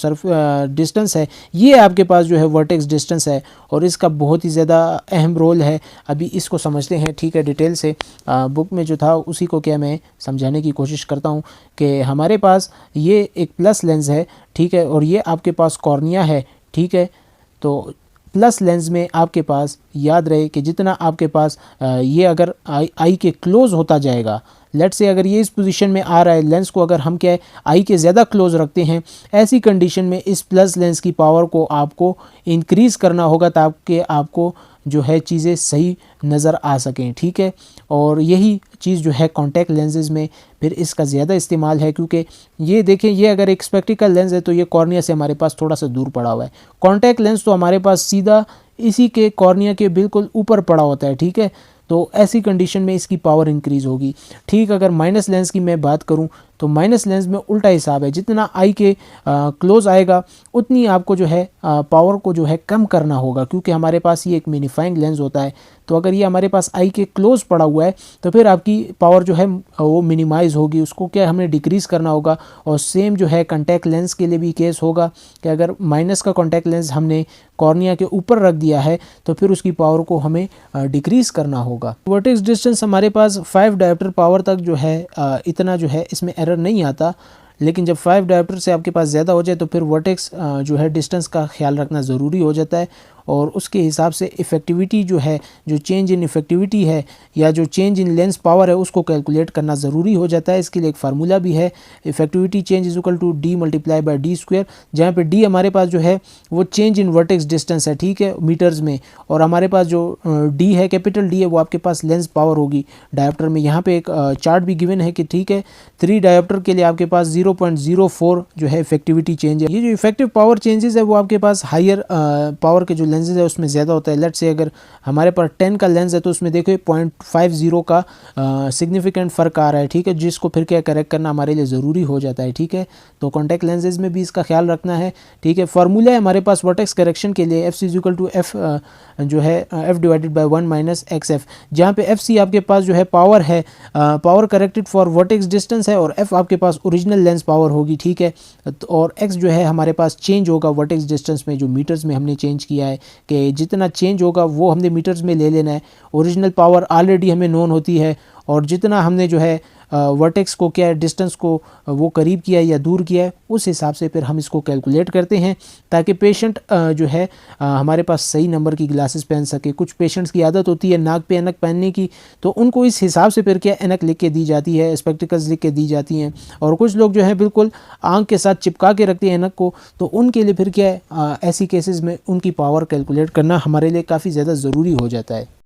डिस्टेंस है ये आपके पास जो है वर्टेक्स डिस्टेंस है और इसका बहुत ही ज़्यादा अहम रोल है। अभी इसको समझते हैं, ठीक है, डिटेल से। बुक में जो था उसी को क्या मैं समझाने की कोशिश करता हूं कि हमारे पास ये एक प्लस लेंस है, ठीक है, और ये आपके पास कॉर्निया है, ठीक है। तो प्लस लेंस में आपके पास याद रहे कि जितना आपके पास ये अगर आई के क्लोज होता जाएगा, लेट्स से अगर ये इस पोजीशन में आ रहा है, लेंस को अगर हम क्या है आई के ज़्यादा क्लोज रखते हैं, ऐसी कंडीशन में इस प्लस लेंस की पावर को आपको इंक्रीज़ करना होगा ताकि आपको जो है चीज़ें सही नज़र आ सकें, ठीक है। और यही चीज़ जो है कॉन्टैक्ट लेंसेज में फिर इसका ज़्यादा इस्तेमाल है, क्योंकि ये देखें, ये अगर एक स्पेक्टिकल लेंस है तो ये कॉर्निया से हमारे पास थोड़ा सा दूर पड़ा हुआ है। कॉन्टैक्ट लेंस तो हमारे पास सीधा इसी के कॉर्निया के बिल्कुल ऊपर पड़ा होता है, ठीक है। तो ऐसी कंडीशन में इसकी पावर इंक्रीज़ होगी। ठीक, अगर माइनस लेंस की मैं बात करूं तो माइनस लेंस में उल्टा हिसाब है, जितना आई के क्लोज आएगा उतनी आपको जो है पावर को जो है कम करना होगा, क्योंकि हमारे पास ये एक मिनीफाइंग लेंस होता है। तो अगर ये हमारे पास आई के क्लोज पड़ा हुआ है तो फिर आपकी पावर जो है वो मिनिमाइज़ होगी, उसको क्या हमें डिक्रीज़ करना होगा। और सेम जो है कॉन्टैक्ट लेंस के लिए भी केस होगा कि अगर माइनस का कॉन्टैक्ट लेंस हमने कॉर्निया के ऊपर रख दिया है तो फिर उसकी पावर को हमें डिक्रीज़ करना होगा। वर्टेक्स डिस्टेंस हमारे पास 5 डायोप्टर पावर तक जो है इतना जो है इसमें एरर नहीं आता, लेकिन जब 5 डायोप्टर से आपके पास ज़्यादा हो जाए तो फिर वर्टेक्स जो है डिस्टेंस का ख्याल रखना ज़रूरी हो जाता है। और उसके हिसाब से इफ़ेक्टिविटी जो है, जो चेंज इन इफ़ेक्टिविटी है या जो चेंज इन लेंस पावर है उसको कैलकुलेट करना ज़रूरी हो जाता है। इसके लिए एक फार्मूला भी है, effectivity change is equal to D multiply by D square, जहाँ पे डी हमारे पास जो है वो चेंज इन वर्टेक्स डिस्टेंस है, ठीक है, मीटर्स में। और हमारे पास जो डी है, कैपिटल डी है, वो आपके पास लेंस पावर होगी डायोप्टर में। यहाँ पे एक चार्ट भी गिवन है कि ठीक है 3 डायोप्टर के लिए आपके पास 0.04 जो है इफेक्टिविटी चेंज है। ये जो इफेक्टिव पावर चेंजेस है वो आपके पास हायर पावर के जो लेंसेज है उसमें ज़्यादा होता है। लेट्स से अगर हमारे पास 10 का लेंस है तो उसमें देखो 0.50 का सिग्निफिकेंट फ़र्क आ रहा है, ठीक है, जिसको फिर क्या करेक्ट करना हमारे लिए ज़रूरी हो जाता है, ठीक है। तो कॉन्टैक्ट लेंसेज में भी इसका ख्याल रखना है, ठीक है। फार्मूला है हमारे पास वर्टेक्स करेक्शन के लिए FC इक्वल टू F जो है F divided by 1 minus XF, जहाँ पे FC आपके पास जो है पावर है, power corrected for vertex distance है, और F आपके पास ओरिजिनल लेंस पावर होगी, ठीक है। और X जो है हमारे पास चेंज होगा वर्टेक्स डिस्टेंस में, जो मीटर्स में हमने चेंज किया है कि जितना चेंज होगा वो हमने मीटर्स में ले लेना है। ओरिजिनल पावर ऑलरेडी हमें नोन होती है, और जितना हमने जो है वर्टेक्स को क्या है डिस्टेंस को वो करीब किया या दूर किया है उस हिसाब से फिर हम इसको कैलकुलेट करते हैं, ताकि पेशेंट जो है हमारे पास सही नंबर की ग्लासेस पहन सके। कुछ पेशेंट्स की आदत होती है नाक पे ऐनक पहनने की, तो उनको इस हिसाब से फिर क्या ऐनक लिख के दी जाती है, स्पेक्टिकल्स लिख के दी जाती हैं। और कुछ लोग जो है बिल्कुल आंख के साथ चिपका के रखते हैं ऐनक को, तो उनके लिए फिर क्या है ऐसी केसेस में उनकी पावर कैलकुलेट करना हमारे लिए काफ़ी ज़्यादा ज़रूरी हो जाता है।